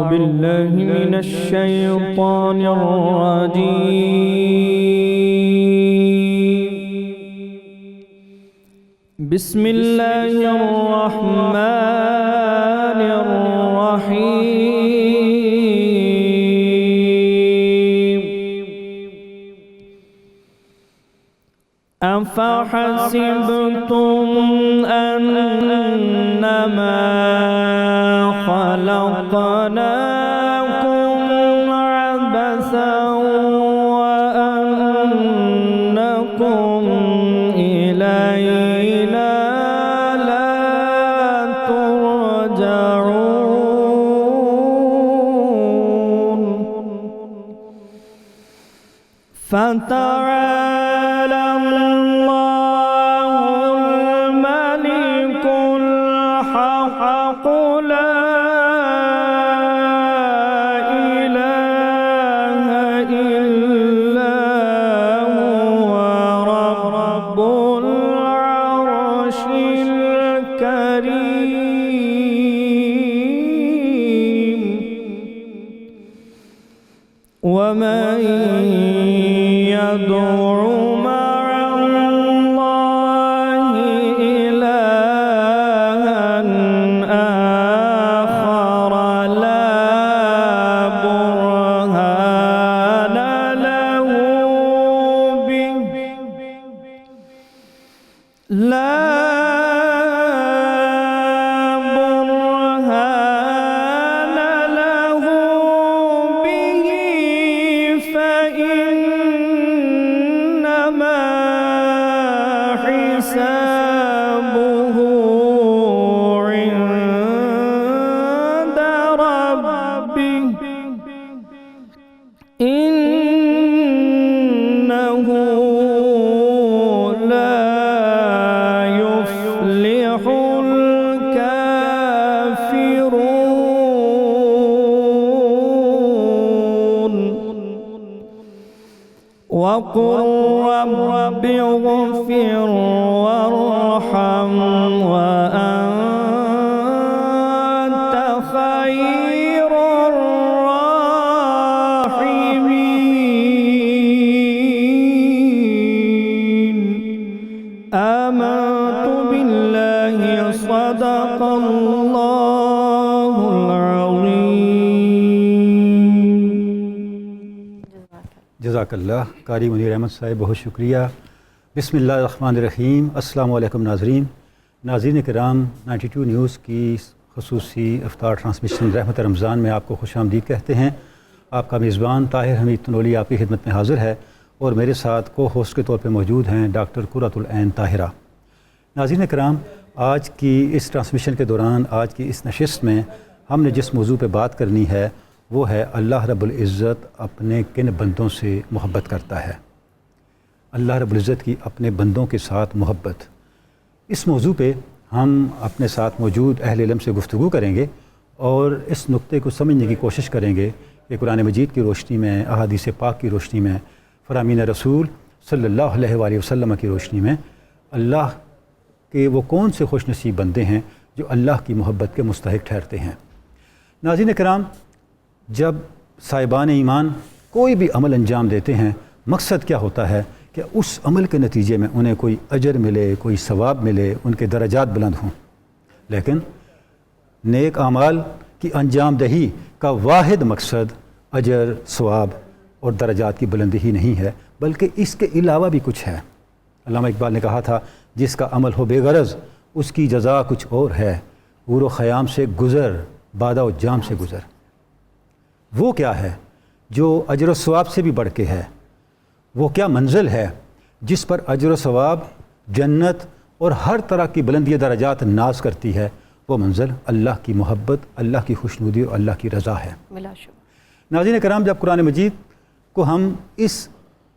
بالله من الشيطان الرجيم بسم الله الرحمن الرحيم أفحسبتم أنما خلقناكم عبثا وأنكم إلينا لا ترجعون فتعالى الله الملك الحق لا إله إلا هو رب العرش الكريم ومن يدع مع الله إلها آخر لا برهان له به فإنما حسابه عند ربه إنه لا يفلح الكافرون وقل رب اغفر وارحم وأنت خير الراحمين آمنت بالله صدق الله العظيم جزاک اللہ قاری منیر احمد صاحب، بہت شکریہ۔ بسم اللہ الرحمن الرحیم۔ السلام علیکم ناظرین کرام، 92 نیوز کی خصوصی افطار ٹرانسمیشن رحمت رمضان میں آپ کو خوش آمدید کہتے ہیں۔ آپ کا میزبان طاہر حمید تنولی آپ کی خدمت میں حاضر ہے اور میرے ساتھ کو ہوسٹ کے طور پہ موجود ہیں ڈاکٹر قرۃ العین طاہرہ۔ ناظرین کرام، آج کی اس ٹرانسمیشن کے دوران، آج کی اس نشست میں ہم نے جس موضوع پہ بات کرنی ہے وہ ہے اللہ رب العزت اپنے کن بندوں سے محبت کرتا ہے۔ اللہ رب العزت کی اپنے بندوں کے ساتھ محبت، اس موضوع پہ ہم اپنے ساتھ موجود اہل علم سے گفتگو کریں گے اور اس نقطے کو سمجھنے کی کوشش کریں گے کہ قرآن مجید کی روشنی میں، احادیث پاک کی روشنی میں، فرامین رسول صلی اللہ علیہ وآلہ وسلم کی روشنی میں اللہ کے وہ کون سے خوش نصیب بندے ہیں جو اللہ کی محبت کے مستحق ٹھہرتے ہیں۔ ناظرین کرام، جب صاحبان ایمان کوئی بھی عمل انجام دیتے ہیں، مقصد کیا ہوتا ہے کہ اس عمل کے نتیجے میں انہیں کوئی اجر ملے، کوئی ثواب ملے، ان کے درجات بلند ہوں۔ لیکن نیک اعمال کی انجام دہی کا واحد مقصد اجر، ثواب اور درجات کی بلندی ہی نہیں ہے، بلکہ اس کے علاوہ بھی کچھ ہے۔ علامہ اقبال نے کہا تھا، جس کا عمل ہو بے غرض اس کی جزا کچھ اور ہے، عور و خیام سے گزر، بادہ و جام سے گزر۔ وہ کیا ہے جو اجر و ثواب سے بھی بڑھ کے ہے؟ وہ کیا منزل ہے جس پر اجر و ثواب، جنت اور ہر طرح کی بلندی درجات ناز کرتی ہے؟ وہ منزل اللہ کی محبت، اللہ کی خوشنودی اور اللہ کی رضا ہے۔ ناظرین کرام، جب قرآن مجید کو ہم اس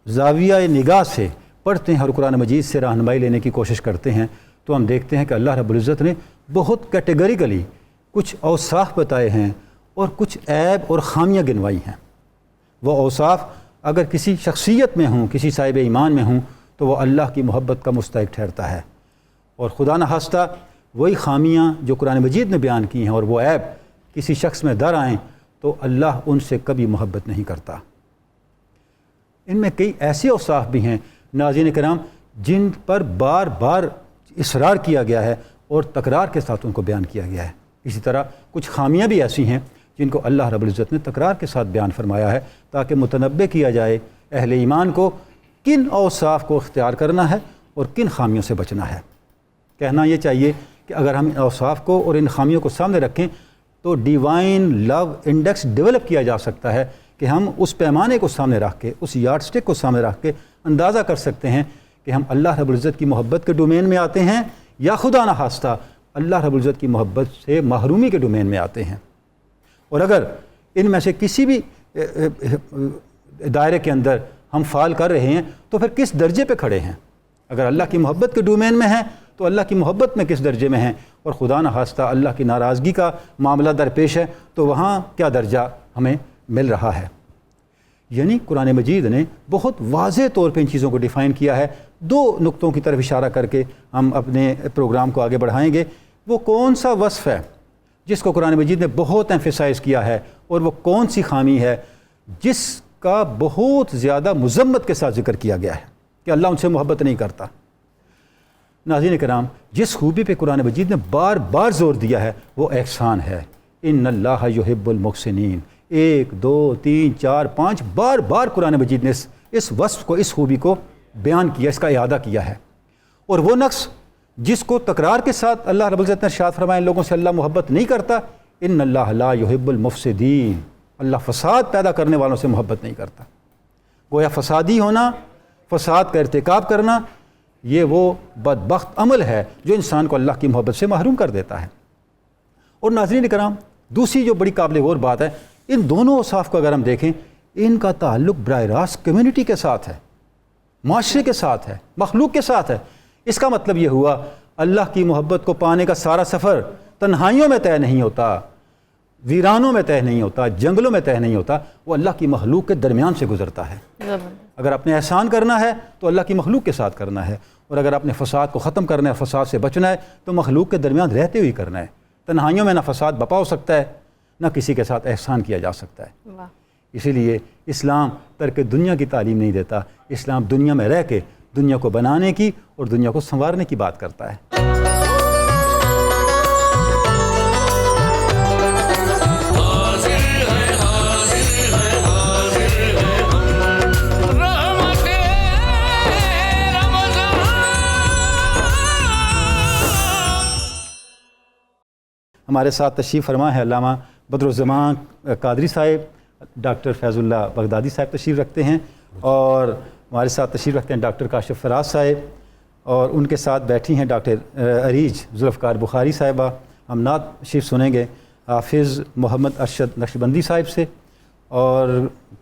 زاویہ نگاہ سے پڑھتے ہیں اور قرآن مجید سے رہنمائی لینے کی کوشش کرتے ہیں تو ہم دیکھتے ہیں کہ اللہ رب العزت نے بہت کیٹیگریکلی کچھ اوصاف بتائے ہیں اور کچھ عیب اور خامیاں گنوائی ہیں۔ وہ اوصاف اگر کسی شخصیت میں ہوں، کسی صاحب ایمان میں ہوں تو وہ اللہ کی محبت کا مستحق ٹھہرتا ہے، اور خدا نخواستہ وہی خامیاں جو قرآن مجید نے بیان کی ہیں اور وہ عیب کسی شخص میں در آئیں تو اللہ ان سے کبھی محبت نہیں کرتا۔ ان میں کئی ایسے اوصاف بھی ہیں ناظرین کرام جن پر بار بار اصرار کیا گیا ہے اور تکرار کے ساتھ ان کو بیان کیا گیا ہے۔ اسی طرح کچھ خامیاں بھی ایسی ہیں جن کو اللہ رب العزت نے تکرار کے ساتھ بیان فرمایا ہے تاکہ متنبہ کیا جائے اہل ایمان کو کن اوصاف کو اختیار کرنا ہے اور کن خامیوں سے بچنا ہے۔ کہنا یہ چاہیے کہ اگر ہم ان اوصاف کو اور ان خامیوں کو سامنے رکھیں تو ڈیوائن لو انڈیکس ڈیولپ کیا جا سکتا ہے کہ ہم اس پیمانے کو سامنے رکھ کے، اس یارڈ سٹک کو سامنے رکھ کے اندازہ کر سکتے ہیں کہ ہم اللہ رب العزت کی محبت کے ڈومین میں آتے ہیں یا خدا نخواستہ اللہ رب العزت کی محبت سے محرومی کے ڈومین میں آتے ہیں۔ اور اگر ان میں سے کسی بھی دائرے کے اندر ہم فال کر رہے ہیں تو پھر کس درجے پہ کھڑے ہیں؟ اگر اللہ کی محبت کے ڈومین میں ہیں تو اللہ کی محبت میں کس درجے میں ہیں، اور خدا نخواستہ اللہ کی ناراضگی کا معاملہ درپیش ہے تو وہاں کیا درجہ ہمیں مل رہا ہے۔ یعنی قرآن مجید نے بہت واضح طور پہ ان چیزوں کو ڈیفائن کیا ہے۔ دو نقطوں کی طرف اشارہ کر کے ہم اپنے پروگرام کو آگے بڑھائیں گے۔ وہ کون سا وصف ہے جس کو قرآن مجید نے بہت ایمفیسائز کیا ہے، اور وہ کون سی خامی ہے جس کا بہت زیادہ مذمت کے ساتھ ذکر کیا گیا ہے کہ اللہ ان سے محبت نہیں کرتا۔ ناظرین کرام، جس خوبی پہ قرآن مجید نے بار بار زور دیا ہے وہ احسان ہے۔ ان اللہ یحب المحسنین، 1 2 3 4 5 بار بار قرآن مجید نے اس وصف کو، اس خوبی کو بیان کیا، اس کا اعادہ کیا ہے۔ اور وہ نقص جس کو تکرار کے ساتھ اللہ رب العزت نے ارشاد فرمایا لوگوں سے اللہ محبت نہیں کرتا، ان اللہ لا یحب المفسدین، اللہ فساد پیدا کرنے والوں سے محبت نہیں کرتا۔ گویا فسادی ہونا، فساد کا ارتکاب کرنا، یہ وہ بدبخت عمل ہے جو انسان کو اللہ کی محبت سے محروم کر دیتا ہے۔ اور ناظرین کرام، دوسری جو بڑی قابل غور بات ہے، ان دونوں اوصاف کو اگر ہم دیکھیں، ان کا تعلق براہ راست کمیونٹی کے ساتھ ہے، معاشرے کے ساتھ ہے، مخلوق کے ساتھ ہے۔ اس کا مطلب یہ ہوا اللہ کی محبت کو پانے کا سارا سفر تنہائیوں میں طے نہیں ہوتا، ویرانوں میں طے نہیں ہوتا، جنگلوں میں طے نہیں ہوتا، وہ اللہ کی مخلوق کے درمیان سے گزرتا ہے۔ اگر اپنے احسان کرنا ہے تو اللہ کی مخلوق کے ساتھ کرنا ہے، اور اگر اپنے فساد کو ختم کرنا ہے، فساد سے بچنا ہے، تو مخلوق کے درمیان رہتے ہوئے کرنا ہے۔ تنہائیوں میں نہ فساد بپا ہو سکتا ہے، نہ کسی کے ساتھ احسان کیا جا سکتا ہے۔ اسی لیے اسلام ترک دنیا کی تعلیم نہیں دیتا، اسلام دنیا میں رہ کے دنیا کو بنانے کی اور دنیا کو سنوارنے کی بات کرتا ہے۔ ہمارے ساتھ تشریف فرما ہے علامہ بدرالزمان قادری صاحب، ڈاکٹر فیض اللہ بغدادی صاحب تشریف رکھتے ہیں، اور ہمارے ساتھ تشریف رکھتے ہیں ڈاکٹر کاشف فراز صاحب، اور ان کے ساتھ بیٹھی ہیں ڈاکٹر عریج ذوالفقار بخاری صاحبہ۔ ہم نعت شریف سنیں گے حافظ محمد ارشد نقشبندی صاحب سے، اور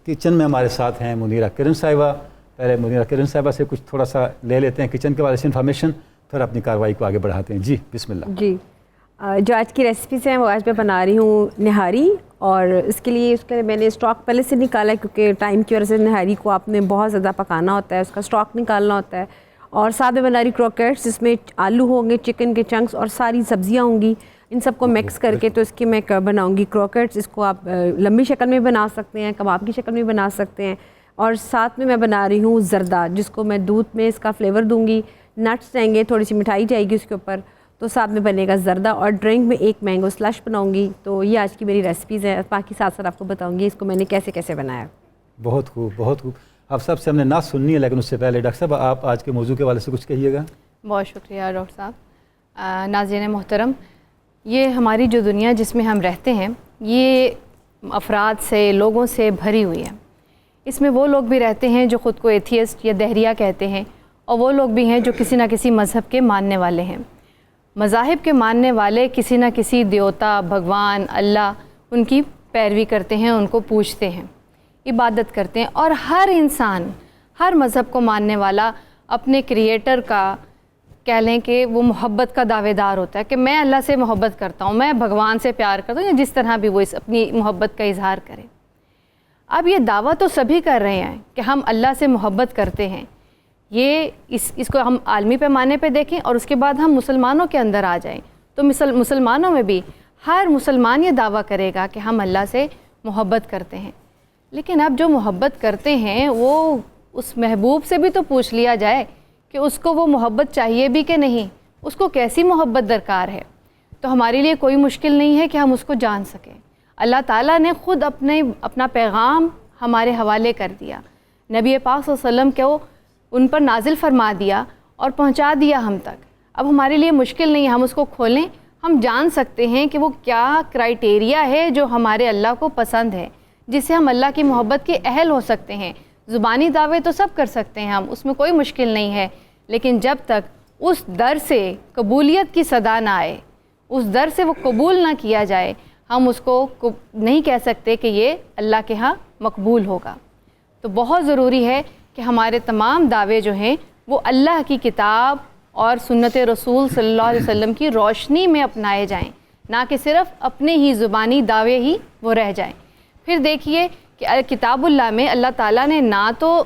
کچن میں ہمارے ساتھ ہیں منیرہ کرن صاحبہ۔ پہلے منیرہ کرن صاحبہ سے کچھ تھوڑا سا لے لیتے ہیں کچن کے بارے سے انفارمیشن، پھر اپنی کارروائی کو آگے بڑھاتے ہیں۔ جی بسم اللہ۔ جی، جو آج کی ریسیپیز ہیں وہ آج میں بنا رہی ہوں نہاری، اور اس کے لیے میں نے اسٹاک پہلے سے نکالا ہے کیونکہ ٹائم کی وجہ سے نہاری کو آپ نے بہت زیادہ پکانا ہوتا ہے، اس کا اسٹاک نکالنا ہوتا ہے۔ اور ساتھ میں بنا رہی کروکیٹس، جس میں آلو ہوں گے، چکن کے چنکس اور ساری سبزیاں ہوں گی، ان سب کو مکس کر کے تو اس کی میں بناؤں گی کروکیٹس۔ اس کو آپ لمبی شکل میں بنا سکتے ہیں، کباب کی شکل میں بنا سکتے ہیں۔ اور ساتھ میں بنا رہی ہوں زردہ، جس کو میں دودھ میں اس کا فلیور دوں گی، نٹس رہیں گے، تھوڑی سی مٹھائی جائے گی اس کے اوپر، تو ساتھ میں بنے گا زردہ۔ اور ڈرنک میں ایک مینگو سلش بناؤں گی۔ تو یہ آج کی میری ریسیپیز ہیں، باقی ساتھ ساتھ آپ کو بتاؤں گی اس کو میں نے کیسے کیسے بنایا۔ بہت خوب، بہت خوب۔ آپ سب سے ہم نے نعت سننی ہے، لیکن اس سے پہلے ڈاکٹر صاحب آپ آج کے موضوع کے حوالے سے کچھ کہیے گا۔ بہت شکریہ ڈاکٹر صاحب۔ ناظرین محترم، یہ ہماری جو دنیا جس میں ہم رہتے ہیں یہ افراد سے، لوگوں سے بھری ہوئی ہے۔ اس میں وہ لوگ بھی رہتے ہیں جو خود کو ایتھیسٹ یا دہریہ کہتے ہیں، اور وہ لوگ بھی ہیں جو کسی نہ کسی مذہب کے ماننے والے ہیں۔ مذاہب کے ماننے والے کسی نہ کسی دیوتا، بھگوان، اللہ، ان کی پیروی کرتے ہیں، ان کو پوجتے ہیں، عبادت کرتے ہیں۔ اور ہر انسان، ہر مذہب کو ماننے والا اپنے کریٹر کا کہہ لیں کہ وہ محبت کا دعوے دار ہوتا ہے کہ میں اللہ سے محبت کرتا ہوں، میں بھگوان سے پیار کرتا ہوں، یا جس طرح بھی وہ اپنی محبت کا اظہار کرے۔ اب یہ دعویٰ تو سبھی کر رہے ہیں کہ ہم اللہ سے محبت کرتے ہیں۔ یہ اس کو ہم عالمی پیمانے پہ دیکھیں، اور اس کے بعد ہم مسلمانوں کے اندر آ جائیں تو مسلمانوں میں بھی ہر مسلمان یہ دعویٰ کرے گا کہ ہم اللہ سے محبت کرتے ہیں. لیکن اب جو محبت کرتے ہیں وہ اس محبوب سے بھی تو پوچھ لیا جائے کہ اس کو وہ محبت چاہیے بھی کہ نہیں, اس کو کیسی محبت درکار ہے. تو ہمارے لیے کوئی مشکل نہیں ہے کہ ہم اس کو جان سکیں. اللہ تعالیٰ نے خود اپنا پیغام ہمارے حوالے کر دیا, نبی پاک صلی اللہ علیہ وسلم کو ان پر نازل فرما دیا اور پہنچا دیا ہم تک. اب ہمارے لیے مشکل نہیں ہے, ہم اس کو کھولیں, ہم جان سکتے ہیں کہ وہ کیا کرائٹیریا ہے جو ہمارے اللہ کو پسند ہے, جس سے ہم اللہ کی محبت کے اہل ہو سکتے ہیں. زبانی دعوے تو سب کر سکتے ہیں ہم, اس میں کوئی مشکل نہیں ہے, لیکن جب تک اس در سے قبولیت کی صدا نہ آئے, اس در سے وہ قبول نہ کیا جائے, ہم اس کو نہیں کہہ سکتے کہ یہ اللہ کے ہاں مقبول ہوگا. تو بہت ضروری ہے کہ ہمارے تمام دعوے جو ہیں وہ اللہ کی کتاب اور سنت رسول صلی اللہ علیہ وسلم کی روشنی میں اپنائے جائیں, نہ کہ صرف اپنے ہی زبانی دعوے ہی وہ رہ جائیں. پھر دیکھیے کہ کتاب اللہ میں اللہ تعالیٰ نے نہ تو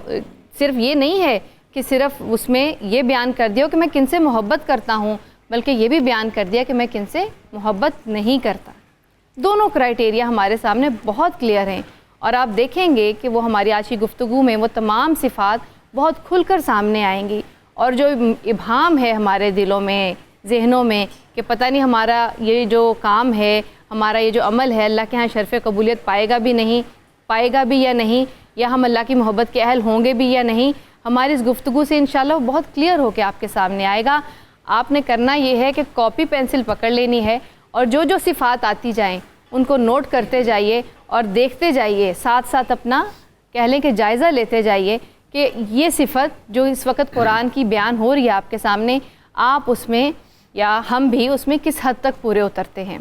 صرف یہ نہیں ہے کہ صرف اس میں یہ بیان کر دیا کہ میں کن سے محبت کرتا ہوں, بلکہ یہ بھی بیان کر دیا کہ میں کن سے محبت نہیں کرتا. دونوں کرائٹیریا ہمارے سامنے بہت کلیئر ہیں, اور آپ دیکھیں گے کہ وہ ہماری آج کی گفتگو میں وہ تمام صفات بہت کھل کر سامنے آئیں گی. اور جو ابہام ہے ہمارے دلوں میں, ذہنوں میں کہ پتہ نہیں ہمارا یہ جو کام ہے, ہمارا یہ جو عمل ہے اللہ کے ہاں شرف قبولیت پائے گا بھی یا نہیں, یا ہم اللہ کی محبت کے اہل ہوں گے بھی یا نہیں, ہماری اس گفتگو سے انشاءاللہ وہ بہت کلیئر ہو کے آپ کے سامنے آئے گا. آپ نے کرنا یہ ہے کہ کاپی پینسل پکڑ لینی ہے, اور جو جو صفات آتی جائیں ان کو نوٹ کرتے جائیے اور دیکھتے جائیے, ساتھ ساتھ اپنا کہہ لیں کہ جائزہ لیتے جائیے کہ یہ صفت جو اس وقت قرآن کی بیان ہو رہی ہے آپ کے سامنے, آپ اس میں یا ہم بھی اس میں کس حد تک پورے اترتے ہیں.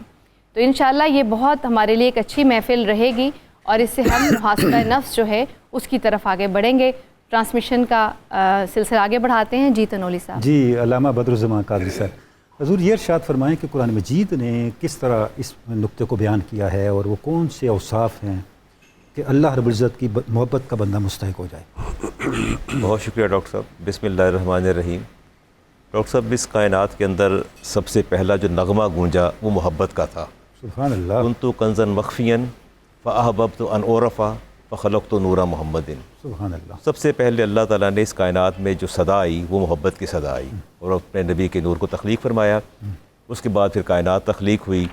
تو انشاءاللہ یہ بہت ہمارے لیے ایک اچھی محفل رہے گی, اور اس سے ہم محاسبہ نفس جو ہے اس کی طرف آگے بڑھیں گے. ٹرانسمیشن کا سلسلہ آگے بڑھاتے ہیں. جی تنولی صاحب. جی علامہ بدرالزمان قادری صاحب, حضور یہ ارشاد فرمائیں کہ قرآن مجید نے کس طرح اس نقطے کو بیان کیا ہے, اور وہ کون سے اوصاف ہیں کہ اللہ رب العزت کی محبت کا بندہ مستحق ہو جائے. بہت شکریہ ڈاکٹر صاحب. بسم اللہ الرحمن الرحیم. ڈاکٹر صاحب, اس کائنات کے اندر سب سے پہلا جو نغمہ گونجا وہ محبت کا تھا. سبحان اللہ. کنت کنزا مخفیا فاحببت ان اعرف فخلقت نور محمد. سبحان اللہ. سب سے پہلے اللہ تعالیٰ نے اس کائنات میں جو صدا آئی وہ محبت کی صدا آئی, اور اپنے نبی کے نور کو تخلیق فرمایا. اس کے بعد پھر کائنات تخلیق ہوئی.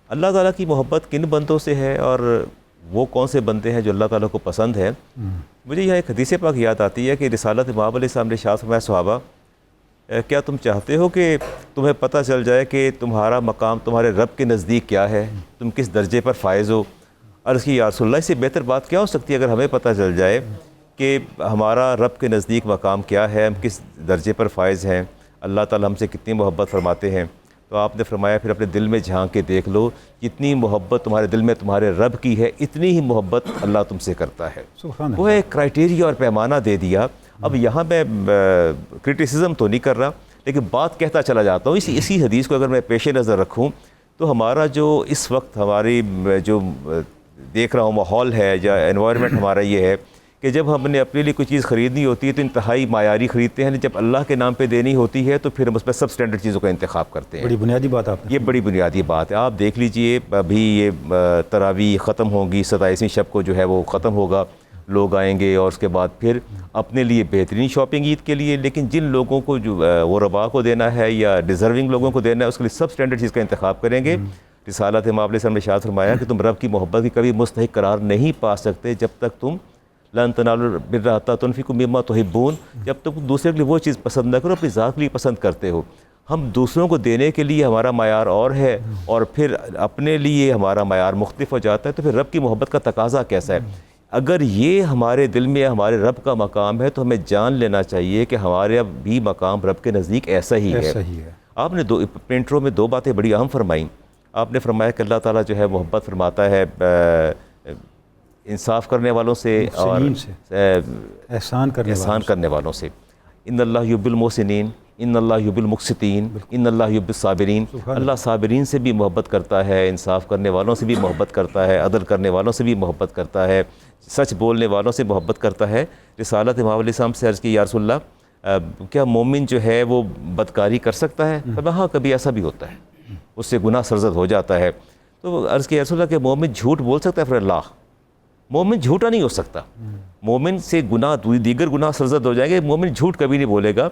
اللہ تعالیٰ کی محبت کن بندوں سے ہے, اور وہ کون سے بندے ہیں جو اللہ تعالیٰ کو پسند ہیں. مجھے یہاں ایک حدیث پاک یاد آتی ہے کہ رسالت امام علیہ السلام نے ارشاد فرمایا, صحابہ کیا تم چاہتے ہو کہ تمہیں پتہ چل جائے کہ تمہارا مقام تمہارے رب کے نزدیک کیا ہے, تم کس درجے پر فائز ہو. عرض کی یا رسول اللہ, اس سے بہتر بات کیا ہو سکتی ہے اگر ہمیں پتہ چل جائے کہ ہمارا رب کے نزدیک مقام کیا ہے, ہم کس درجے پر فائز ہیں, اللہ تعالیٰ ہم سے کتنی محبت فرماتے ہیں. تو آپ نے فرمایا پھر اپنے دل میں جھانک کے دیکھ لو, جتنی محبت تمہارے دل میں تمہارے رب کی ہے اتنی ہی محبت اللہ تم سے کرتا ہے. وہ ایک کرائٹیریا اور پیمانہ دے دیا. اب یہاں میں کرٹیسزم تو نہیں کر رہا, لیکن بات کہتا چلا جاتا ہوں. اسی حدیث کو اگر میں پیش نظر رکھوں تو ہمارا جو اس وقت ہماری جو دیکھ رہا ہوں ماحول ہے یا انوائرمنٹ ہمارا یہ ہے کہ جب ہم نے اپنے لیے کوئی چیز خریدنی ہوتی ہے تو انتہائی معیاری خریدتے ہیں, جب اللہ کے نام پہ دینی ہوتی ہے تو پھر ہم اس پہ سب سٹینڈرڈ چیزوں کا انتخاب کرتے ہیں. بڑی بنیادی بات آپ نے, یہ بڑی بنیادی بات ہے. آپ دیکھ لیجئے ابھی یہ تراویح ختم ہوگی, 27ویں شب کو جو ہے وہ ختم ہوگا, لوگ آئیں گے, اور اس کے بعد پھر اپنے لیے بہترین شاپنگ عید کے لیے. لیکن جن لوگوں کو جو وہ ربا کو دینا ہے یا ڈیزرونگ لوگوں کو دینا ہے اس کے لیے سب سٹینڈرڈ چیز کا انتخاب کریں گے. رسالت امام علیہ السلام نے ارشاد فرمایا کہ تم رب کی محبت کی کبھی مستحق قرار نہیں پا سکتے جب تک تم لن تنالوا البر حتی تنفقوا مما تحبون, جب تک دوسرے کے لیے وہ چیز پسند نہ کرو اپنی ذات کے لیے پسند کرتے ہو. ہم دوسروں کو دینے کے لیے ہمارا معیار اور ہے, اور پھر اپنے لیے ہمارا معیار مختلف ہو جاتا ہے. تو پھر رب کی محبت کا تقاضا کیسا ہے؟ اگر یہ ہمارے دل میں ہمارے رب کا مقام ہے تو ہمیں جان لینا چاہیے کہ ہمارے بھی مقام رب کے نزدیک ایسا ہی ہے. آپ نے پینٹروں میں 2 باتیں بڑی اہم فرمائیں. آپ نے فرمایا کہ اللہ تعالیٰ جو ہے محبت فرماتا ہے انصاف کرنے والوں سے اور احسان کرنے والوں سے. ان اللہ یحب المحسنین, ان اللہ یحب المقسطین, ان اللہ یحب الصابرین. اللہ صابرین سے بھی محبت کرتا ہے, انصاف کرنے والوں سے بھی محبت کرتا ہے, عدل کرنے والوں سے بھی محبت کرتا ہے, سچ بولنے والوں سے محبت کرتا ہے. رسالت امام علیہ السلام سے عرض کی یا رسول اللہ کیا مومن جو ہے وہ بدکاری کر سکتا ہے؟ ہاں کبھی ایسا بھی ہوتا ہے, اس سے گناہ سرزد ہو جاتا ہے. تو عرض کیا رسول اللہ کہ مومن جھوٹ بول سکتا ہے پھر اللہ؟ مومن جھوٹا نہیں ہو سکتا. مومن سے گناہ دیگر گناہ سرزد ہو جائیں گے، مومن جھوٹ کبھی نہیں بولے گا.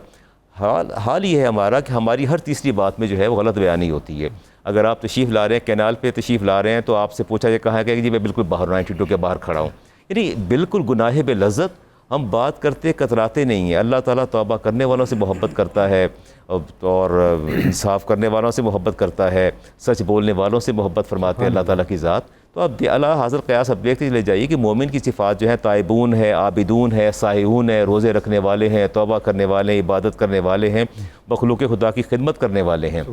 حال یہ ہے ہمارا کہ ہماری ہر تیسری بات میں جو ہے وہ غلط بیانی ہوتی ہے. اگر آپ تشریف لا رہے ہیں، کینال پہ تشریف لا رہے ہیں، تو آپ سے پوچھا جائے کہاں کہ جی میں بالکل باہر 92 کے باہر کھڑا ہوں. یعنی بالکل گناہ بے لذت ہم بات کرتے کتراتے نہیں ہیں. اللہ تعالیٰ توبہ کرنے والوں سے محبت کرتا ہے اور انصاف کرنے والوں سے محبت کرتا ہے، سچ بولنے والوں سے محبت فرماتے ہیں اللہ تعالیٰ کی ذات. تو اب اللہ حاضر قیاس اب دیکھتے چلے جائیے کہ مومن کی صفات جو ہیں تائبون ہے، عابدون ہے، سائحون ہے، روزے رکھنے والے ہیں، توبہ کرنے والے ہیں، عبادت کرنے والے ہیں، مخلوق خدا کی خدمت کرنے والے ہیں.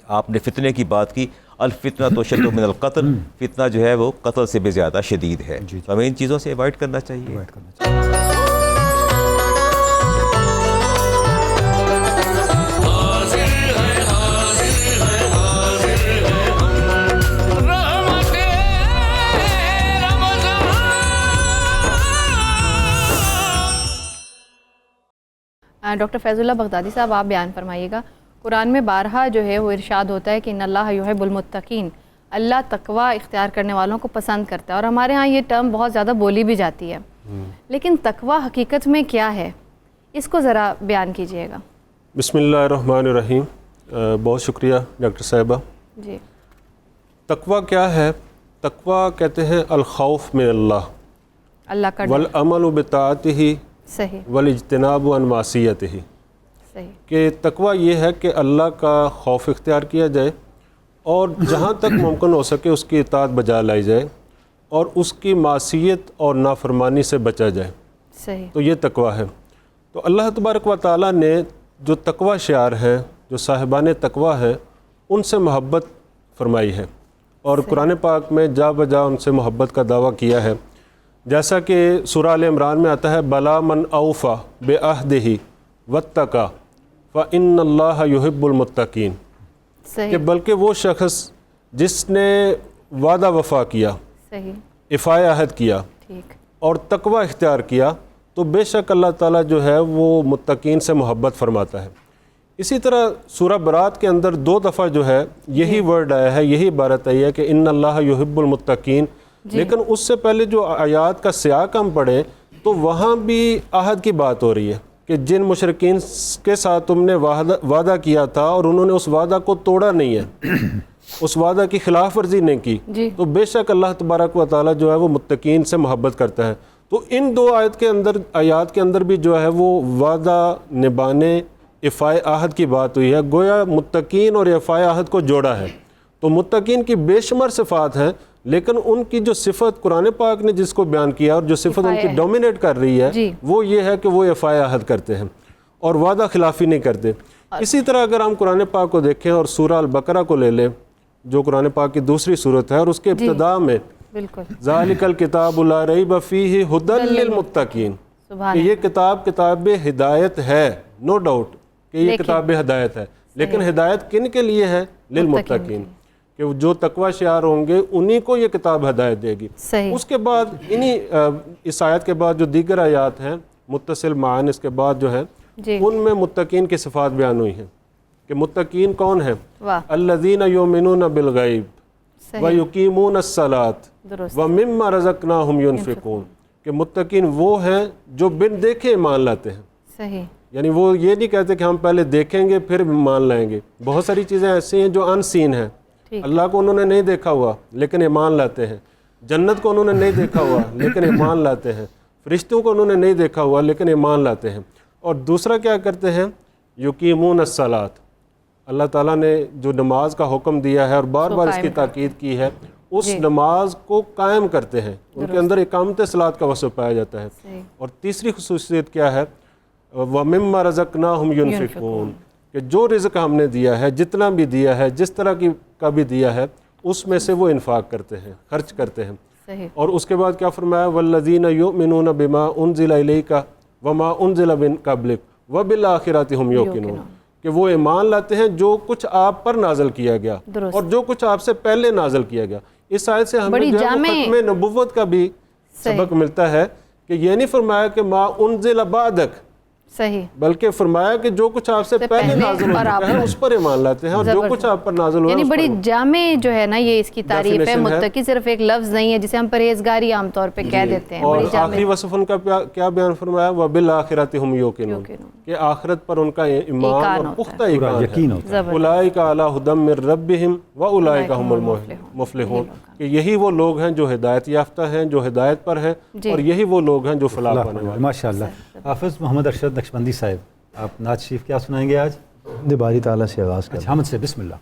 آپ نے فتنے کی بات کی، الفتنہ تو اشد من القتل، فتنہ جو ہے وہ قتل سے بھی زیادہ شدید ہے. تو ہمیں ان چیزوں سے ایوائڈ کرنا چاہیے. ڈاکٹر فیض اللہ بغدادی صاحب، آپ بیان فرمائیے گا، قرآن میں بارہا جو ہے وہ ارشاد ہوتا ہے کہ ان اللہ یحب المتقین، اللہ تقوی اختیار کرنے والوں کو پسند کرتا ہے، اور ہمارے ہاں یہ ٹرم بہت زیادہ بولی بھی جاتی ہے. لیکن تقوی حقیقت میں کیا ہے، اس کو ذرا بیان کیجئے گا. بسم اللہ الرحمن الرحیم. بہت شکریہ ڈاکٹر صاحبہ. جی، تقوی کیا ہے؟ تقوی کہتے ہیں الخوف من اللہ کا ڈر. والعمل بطاعتہ صحیح. والاجتناب عن معصیتہ. صحیح. کہ تقوی یہ ہے کہ اللہ کا خوف اختیار کیا جائے اور جہاں تک ممکن ہو سکے اس کی اطاعت بجا لائی جائے اور اس کی معصیت اور نافرمانی سے بچا جائے. صحیح. تو یہ تقوی ہے. تو اللہ تبارک و تعالیٰ نے جو تقوی شعار ہیں، جو صاحبان تقوی ہیں، ان سے محبت فرمائی ہے اور قرآن پاک میں جا بجا ان سے محبت کا دعویٰ کیا ہے. جیسا کہ سورہ آل عمران میں آتا ہے بلا من اوفا بعہدہ واتقی فإن اللہ یحب المتقین. صحیح. کہ بلکہ وہ شخص جس نے وعدہ وفا کیا، صحیح. ایفائے عہد کیا ٹھیک. اور تقوی اختیار کیا، تو بے شک اللہ تعالیٰ جو ہے وہ متقین سے محبت فرماتا ہے. اسی طرح سورہ برات کے اندر 2 دفعہ جو ہے یہی ورڈ آیا ہے، یہی عبارت آئی ہے کہ ان اللہ یحب المتقین. لیکن اس سے پہلے جو آیات کا سیاق ہم پڑھیں تو وہاں بھی عہد کی بات ہو رہی ہے کہ جن مشرکین کے ساتھ تم نے وعدہ کیا تھا اور انہوں نے اس وعدہ کو توڑا نہیں ہے، اس وعدہ کی خلاف ورزی نہیں کی، تو بے شک اللہ تبارک و تعالیٰ جو ہے وہ متقین سے محبت کرتا ہے. تو ان 2 آیات کے اندر بھی جو ہے وہ وعدہ نبانے، ایفائے عہد کی بات ہوئی ہے. گویا متقین اور ایفائے عہد کو جوڑا ہے. تو متقین کی بے شمار صفات ہیں، لیکن ان کی جو صفت قرآن پاک نے جس کو بیان کیا اور جو صفت ان کی ڈومینیٹ کر رہی ہے وہ یہ ہے کہ وہ ایفائے عہد کرتے ہیں اور وعدہ خلافی نہیں کرتے. اسی طرح اگر ہم قرآن پاک کو دیکھیں اور سورہ البقرہ کو لے لیں جو قرآن پاک کی دوسری صورت ہے، اور اس کے ابتداء میں ذالک الکتاب لا ریب فیہ ھدی للمتقین، کہ یہ کتاب ہدایت ہے، نو ڈاؤٹ کہ یہ کتاب ہدایت ہے، لیکن ہدایت کن کے لیے ہے؟ للمتقین، کہ جو تقوی شعار ہوں گے انہی کو یہ کتاب ہدایت دے گی. اس کے بعد اس آیت کے بعد جو دیگر آیات ہیں متصل معان اس کے بعد جو ہے ان میں متقین کی صفات بیان ہوئی ہیں کہ متقین کون ہیں؟ الذین یؤمنون بالغیب ویقیمون الصلاۃ ومما رزقناہم ینفقون. کہ متقین وہ ہیں جو بن دیکھے ایمان لاتے ہیں. صحیح. یعنی وہ یہ نہیں کہتے کہ ہم پہلے دیکھیں گے پھر ایمان لائیں گے. بہت ساری چیزیں ایسی ہیں جو ان سین ہیں، اللہ کو انہوں نے نہیں دیکھا ہوا لیکن ایمان لاتے ہیں. جنت کو انہوں نے نہیں دیکھا ہوا لیکن ایمان لاتے ہیں. فرشتوں کو انہوں نے نہیں دیکھا ہوا لیکن ایمان لاتے ہیں. اور دوسرا کیا کرتے ہیں؟ یقیمون الصلاۃ. اللہ تعالیٰ نے جو نماز کا حکم دیا ہے اور بار بار اس کی تاکید کی ہے، اس نماز کو قائم کرتے ہیں. ان کے اندر اقامت صلاۃ کا وصف پایا جاتا ہے. اور تیسری خصوصیت کیا ہے؟ وَمِمَّا رَزَقْنَاهُمْ يُنْفِقُونَ. کہ جو رزق ہم نے دیا ہے، جتنا بھی دیا ہے، جس طرح کا بھی دیا ہے، اس میں سے وہ انفاق کرتے ہیں، خرچ کرتے ہیں. اور اس کے بعد کیا فرمایا؟ وَالَّذِينَ يُؤْمِنُونَ بِمَا أُنزِلَ إِلَيْكَ وَمَا أُنزِلَ مِن قَبْلِكَ وَبِالْآخِرَةِ هُمْ يُوقِنُونَ. کہ وہ ایمان لاتے ہیں جو کچھ آپ پر نازل کیا گیا اور جو کچھ آپ سے پہلے نازل کیا گیا. اس آیت سے ہمیں جو ختم نبوت کا بھی سبق ملتا ہے کہ یہ نہیں فرمایا کہ ما انزل بعدک، صحیح. بلکہ فرمایا کہ جو کچھ آپ سے پہلے نازل ہو چکا ہے اس پر ایمان لاتے ہیں، اور جو کچھ آپ پر نازل ہوا یعنی بڑی جامع جو ہے نا یہ اس کی تعریف ہے. متقی صرف ایک لفظ نہیں ہے جسے ہم پرہیزگاری عام طور پہ کہہ دیتے ہیں. اور آخری وصف ان کا کیا بیان فرمایا؟ وَبِالْآخِرَةِ هُمْ يُوقِنُونَ، کہ آخرت پر ان کا ایمان اور پختہ یقین ہوتا ہے. اولئک علی ھدی من ربہم واولئک ھم المفلحون، کہ یہی وہ لوگ ہیں جو ہدایت یافتہ ہیں، جو ہدایت پر ہیں، اور یہی وہ لوگ ہیں جو فلاح پانے والے. ماشاء اللہ. حافظ محمد ارشد نقشبندی صاحب، آپ نعت شریف کیا سنائیں گے آج؟ باری تعالیٰ سے آغاز کریں. حمد سے بسم اللہ.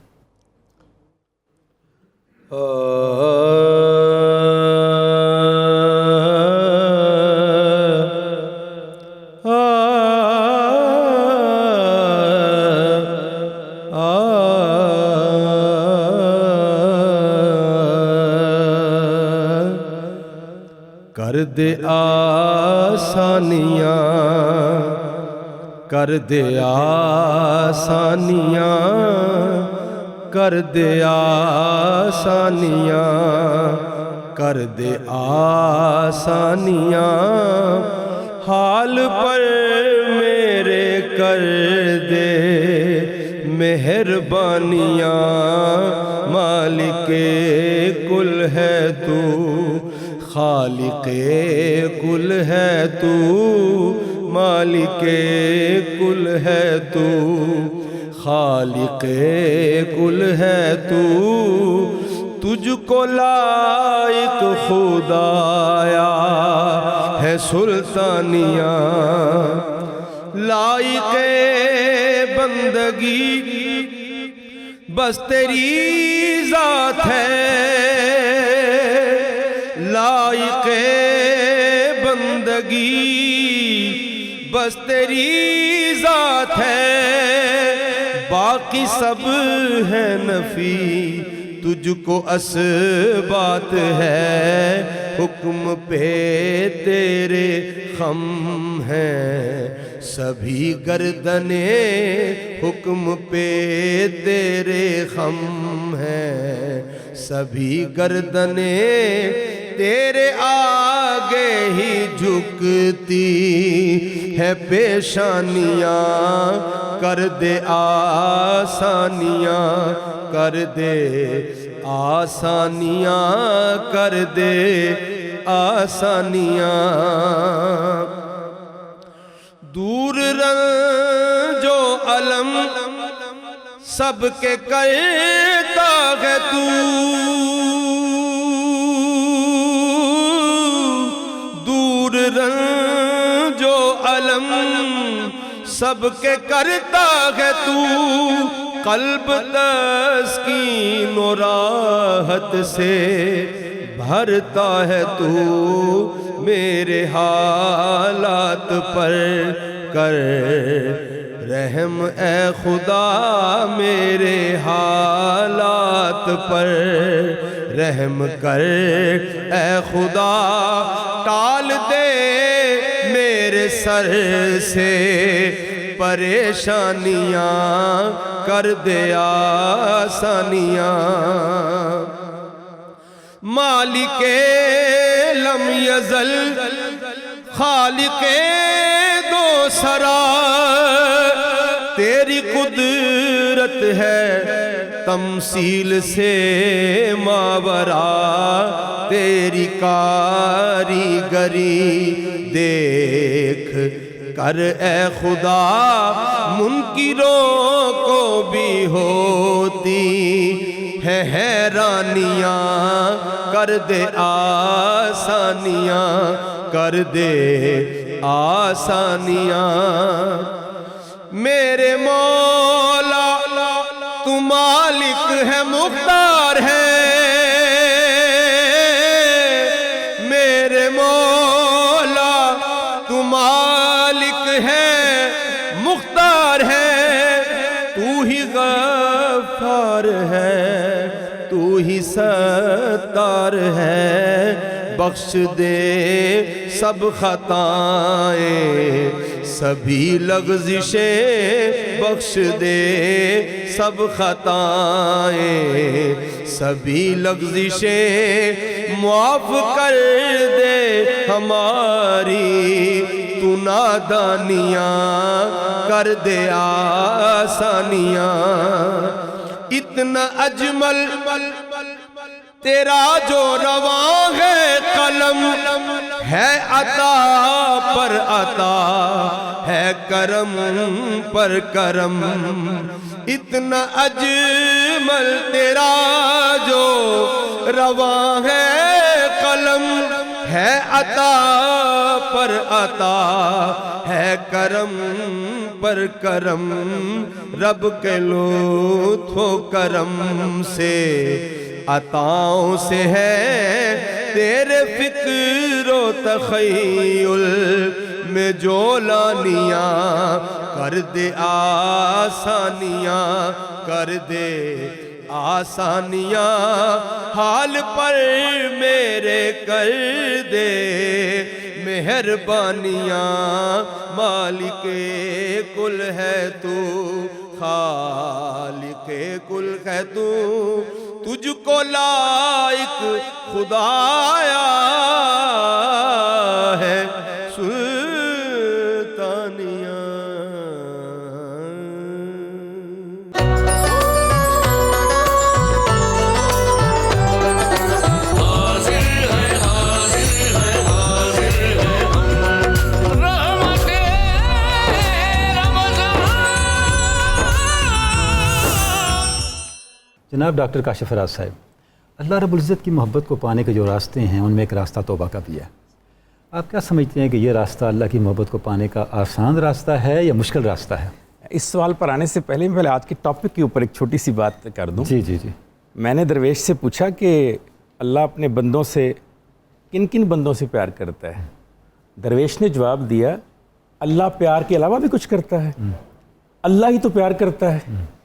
کر دے آسانیاں، کر دے آسانیاں، کر دے آسانیاں، کر دے آسانیاں، حال پر میرے کر دے مہربانیاں، مالک کل ہے تو، خالق کل ہے تو، مالک کل ہے تو، خالق کل ہے تو، تجھ کو لائق خدایا ہے سلطانیاں، لائق بندگی بس تیری ذات ہے، لائق بندگی بس تیری ذات ہے، باقی سب ہے نفی تجھ کو اسبات ہے، حکم پہ تیرے خم ہیں سبھی گردنیں، حکم پہ تیرے خم ہیں سبھی گردنیں، تیرے آگے ہی جھکتی ہے پیشانیاں، کر دے آسانیاں، کر دے آسانیاں، کر دے آسانیاں، دور رنج و علم سب کے کرتا ہے تو، رنج و علم سب کے کرتا ہے تو، قلب تسکین و راحت سے بھرتا ہے تو، میرے حالات پر کر رحم اے خدا، میرے حالات پر رحم کر اے خدا، ٹال دے میرے سر سے پریشانیاں، کر دے آسانیاں، مالک لم یزل خالق دو سرا، تیری قدرت ہے تمثیل سے ماورا، تیری کاریگری دیکھ کر اے خدا، منکروں کو بھی ہوتی ہے حیرانیاں، کر دے آسانیاں، کر دے آسانیاں، میرے مولا تو مالک ہے مختار ہے، میرے مولا تو مالک ہے مختار ہے، تو ہی غفار ہے، تو ہی ستار ہے، بخش دے سب خطائیں سبھی لغزشیں، بخش دے سب خطائیں سبھی لغزشیں، معاف کر دے ہماری تو نادانیاں کر دے آسانیاں اتنا اجمل تیرا جو رواں ہے قلم ہے عطا پر عطا ہے کرم پر کرم اتنا اجمل تیرا جو رواں ہے قلم ہے عطا پر عطا ہے کرم پر کرم رب کے لطف و کرم سے عطاؤں سے ہے تیرے فکر و تخیل میں جو لانیاں کر دے آسانیاں کر دے آسانیاں حال پر میرے کر دے مہربانیاں مالک کل ہے تو خالق کل ہے تو تجھ کو لائق خدایا ہے سلطانیاں جناب ڈاکٹر کاشف فراز صاحب، اللہ رب العزت کی محبت کو پانے کے جو راستے ہیں ان میں ایک راستہ توبہ کا بھی ہے. آپ کیا سمجھتے ہیں کہ یہ راستہ اللہ کی محبت کو پانے کا آسان راستہ ہے یا مشکل راستہ ہے؟ اس سوال پر آنے سے پہلے میں آج کے ٹاپک کے اوپر ایک چھوٹی سی بات کر دوں. جی. میں نے درویش سے پوچھا کہ اللہ اپنے بندوں سے کن کن بندوں سے پیار کرتا ہے. درویش نے جواب دیا اللہ پیار کے علاوہ بھی کچھ کرتا ہے. اللہ ہی تو پیار کرتا ہے.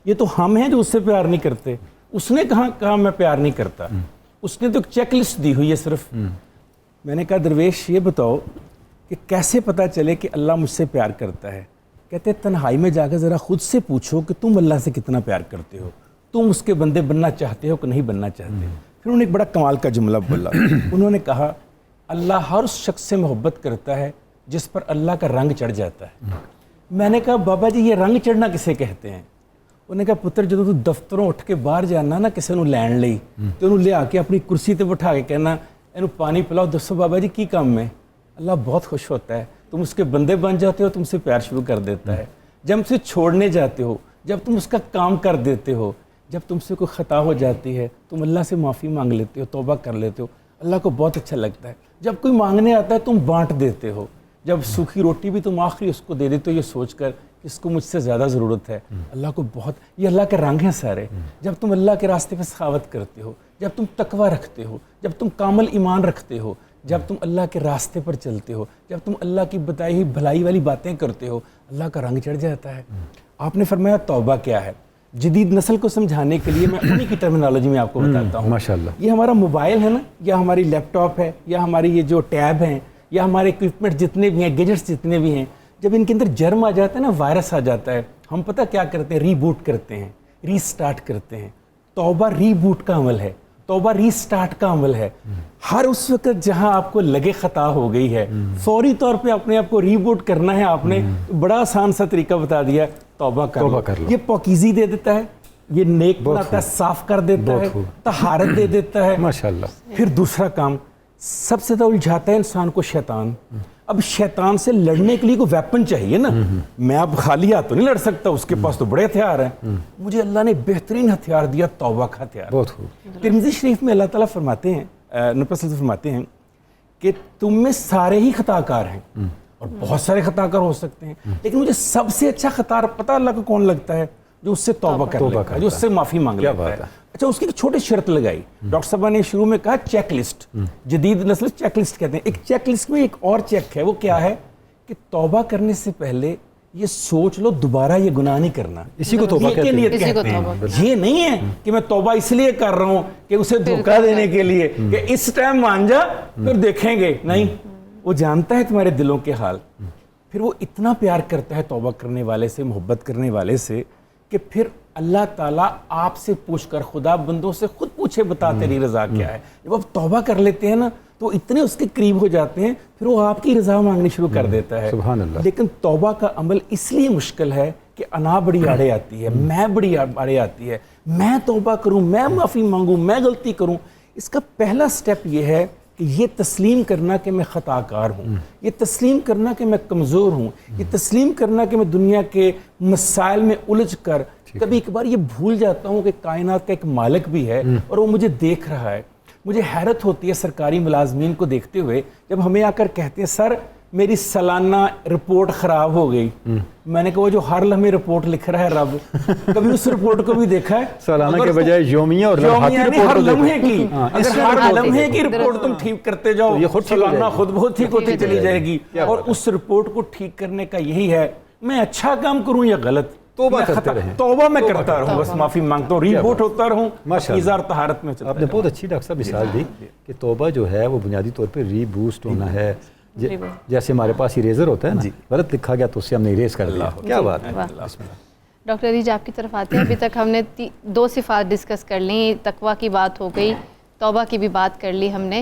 یہ تو ہم ہیں جو اس سے پیار نہیں کرتے. اس نے کہا میں پیار نہیں کرتا. اس نے تو ایک چیک لسٹ دی ہوئی ہے صرف. میں نے کہا درویش یہ بتاؤ کہ کیسے پتہ چلے کہ اللہ مجھ سے پیار کرتا ہے؟ کہتے تنہائی میں جا کر ذرا خود سے پوچھو کہ تم اللہ سے کتنا پیار کرتے ہو، تم اس کے بندے بننا چاہتے ہو کہ نہیں بننا چاہتے. پھر انہوں نے ایک بڑا کمال کا جملہ بولا. انہوں نے کہا اللہ ہر اس شخص سے محبت کرتا ہے جس پر اللہ کا رنگ چڑھ جاتا ہے. میں نے کہا بابا جی یہ رنگ چڑھنا کسے کہتے ہیں؟ انہوں نے کہا پتر جدوں تو دفتروں اٹھ کے باہر جانا نا کسی نو لین لئی تو انہوں لے آ کے اپنی کرسی تے بٹھا کے کہنا اینو پانی پلاؤ، دسو بابا جی کی کام ہے. اللہ بہت خوش ہوتا ہے. تم اس کے بندے بن جاتے ہو، تم سے پیار شروع کر دیتا ہے. جب اسے چھوڑنے جاتے ہو، جب تم اس کا کام کر دیتے ہو، جب تم سے کوئی خطا ہو جاتی ہے تم اللہ سے معافی مانگ لیتے ہو، توبہ کر لیتے ہو، اللہ کو بہت اچھا لگتا ہے. جب کوئی مانگنے آتا ہے تم بانٹ دیتے ہو. جب سوکھی روٹی بھی تم آخری اس کو دے دیتے ہو یہ سوچ کر کہ اس کو مجھ سے زیادہ ضرورت ہے. اللہ کو بہت، یہ اللہ کے رنگ ہیں سارے. جب تم اللہ کے راستے پہ سخاوت کرتے ہو، جب تم تقوی رکھتے ہو، جب تم کامل ایمان رکھتے ہو، جب تم اللہ کے راستے پر چلتے ہو، جب تم اللہ کی بتائی ہوئی بھلائی والی باتیں کرتے ہو، اللہ کا رنگ چڑھ جاتا ہے. آپ نے فرمایا توبہ کیا ہے؟ جدید نسل کو سمجھانے کے لیے میں انہی کی ٹرمینالوجی میں آپ کو بتاتا ہوں. ماشاءاللہ. یہ ہمارا موبائل ہے نا، یا ہماری لیپ ٹاپ ہے، یا ہماری یہ جو ٹیب ہیں، یا ہمارے اکوپمنٹ جتنے بھی ہیں، گیجٹس جتنے بھی ہیں، جب ان کے اندر جرم آ جاتا ہے نا، وائرس آ جاتا ہے، ہم پتہ کیا کرتے ہیں؟ ری بوٹ کرتے ہیں، ری سٹارٹ کرتے ہیں. توبہ ری بوٹ کا عمل ہے، توبہ ری سٹارٹ کا عمل ہے. ہر اس وقت جہاں آپ کو لگے خطا ہو گئی ہے فوری طور پہ اپنے آپ کو ری بوٹ کرنا ہے. آپ نے بڑا آسان سا طریقہ بتا دیا، توبہ کر لو. یہ پاکیزی دے دیتا ہے، یہ نیک بناتا ہے، صاف کر دیتا ہے، طہارت دے دیتا ہے. ماشاءاللہ. پھر دوسرا کام سب سے زیادہ الجھاتا ہے انسان کو شیطان. اب شیطان سے لڑنے کے لیے کوئی ویپن چاہیے نا. میں اب خالی ہاتھ تو نہیں لڑ سکتا، اس کے پاس تو بڑے ہتھیار ہیں. مجھے اللہ نے بہترین ہتھیار دیا، توبہ کا ہتھیار. بہت خوب. ترمذی شریف میں اللہ تعالیٰ فرماتے ہیں، نبی صلی اللہ علیہ وسلم فرماتے ہیں کہ تم میں سارے ہی خطا کار ہیں اور بہت سارے خطا کار ہو سکتے ہیں، لیکن مجھے سب سے اچھا خطا پتہ اللہ کو کون لگتا ہے؟ جو اس سے توبہ کر لیتا ہے، جو اس سے معافی مانگ لیتا ہے. اچھا اس کی ایک چھوٹی شرط لگائی. ڈاکٹر صاحبہ نے شروع میں کہا چیک لسٹ. جدید نسل چیک لسٹ کہتے ہیں. ایک چیک لسٹ میں ایک اور چیک ہے، وہ کیا ہے کہ توبہ کرنے سے پہلے یہ سوچ لو دوبارہ یہ گناہ نہیں کرنا. اسی کو توبہ کہتے ہیں. یہ نہیں ہے کہ میں توبہ اس لیے کر رہا ہوں کہ اسے دھوکہ دینے کے لیے کہ اس ٹائم مان جا پھر دیکھیں گے. نہیں، وہ جانتا ہے تمہارے دلوں کے حال. پھر وہ اتنا پیار کرتا ہے توبہ کرنے والے سے، محبت کرنے والے سے، کہ پھر اللہ تعالیٰ آپ سے پوچھ کر، خدا بندوں سے خود پوچھے بتا تیری رضا کیا ہے. جب آپ توبہ کر لیتے ہیں نا تو اتنے اس کے قریب ہو جاتے ہیں پھر وہ آپ کی رضا مانگنی شروع کر دیتا ہے. سبحان اللہ. لیکن توبہ کا عمل اس لیے مشکل ہے کہ انا بڑی آڑے آتی ہے, میں بڑی آڑے آتی ہے, میں توبہ کروں, میں معافی مانگوں, میں غلطی کروں. اس کا پہلا سٹیپ یہ ہے کہ یہ تسلیم کرنا کہ میں خطا کار ہوں, یہ تسلیم کرنا کہ میں کمزور ہوں, یہ تسلیم کرنا کہ میں دنیا کے مسائل میں الجھ کر کبھی کبھار یہ بھول جاتا ہوں کہ کائنات کا ایک مالک بھی ہے اور وہ مجھے دیکھ رہا ہے. مجھے حیرت ہوتی ہے سرکاری ملازمین کو دیکھتے ہوئے جب ہمیں آ کر کہتے ہیں سر میری سالانہ رپورٹ خراب ہو گئی. میں نے کہا وہ جو ہر لمحے رپورٹ لکھ رہا ہے رب, کبھی اس رپورٹ کو بھی دیکھا ہے؟ سالانہ کے بجائے یومیہ اور ہر لمحے کی, اگر ہر لمحے کی رپورٹ تم ٹھیک کرتے جاؤ سالانہ خود بہت ٹھیک ہوتی چلی جائے گی. اور اس رپورٹ کو ٹھیک کرنے کا یہی ہے میں اچھا کام کروں یا غلط, توبہ میں کرتا رہوں, بس معافی مانگتا ہوں, ریبوٹ ہوتا رہوں, اظہار طہارت میں چلتا. آپ نے بہت اچھی ڈاکٹر صاحب مثال دی کہ توبہ جو ہے وہ بنیادی طور پہ ری بوسٹ ہونا ہے. جیسے ہمارے پاس اریزر ہوتا ہے نا, غلط لکھا گیا تو اسے ہم نے اریز کر لیا. کیا بات ہے. ڈاکٹر عریج آپ کی طرف آتے ہیں. ابھی تک ہم نے 2 صفات ڈسکس کر لیں, تقویٰ کی بات ہو گئی, توبہ کی بھی بات کر لی ہم نے.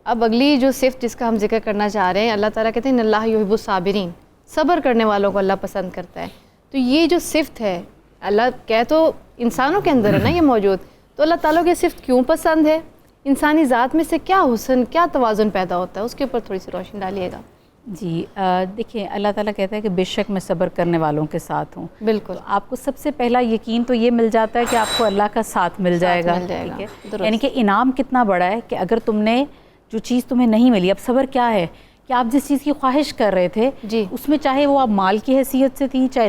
اب اگلی جو صفت جس کا ہم ذکر کرنا چاہ رہے ہیں, اللہ تعالیٰ کہتے ہیں ان اللہ یحب الصابرین, صبر کرنے والوں کو اللہ پسند کرتا ہے. تو یہ جو صفت ہے اللہ کہہ تو انسانوں کے اندر ہے نا یہ موجود, تو اللہ تعالیٰ کی صفت کیوں پسند ہے؟ انسانی ذات میں سے کیا حسن, کیا توازن پیدا ہوتا ہے, اس کے اوپر تھوڑی سی روشنی ڈالیے گا. جی دیکھیں اللہ تعالیٰ کہتا ہے کہ بے شک میں صبر کرنے والوں کے ساتھ ہوں. بالکل. آپ کو سب سے پہلا یقین تو یہ مل جاتا ہے کہ آپ کو اللہ کا ساتھ مل جائے گا. یعنی کہ انعام کتنا بڑا ہے کہ اگر تم نے جو چیز تمہیں نہیں ملی, اب صبر کیا ہے کہ آپ جس چیز کی خواہش کر رہے تھے جی اس میں چاہے وہ آپ مال کی حیثیت سے تھی, چاہے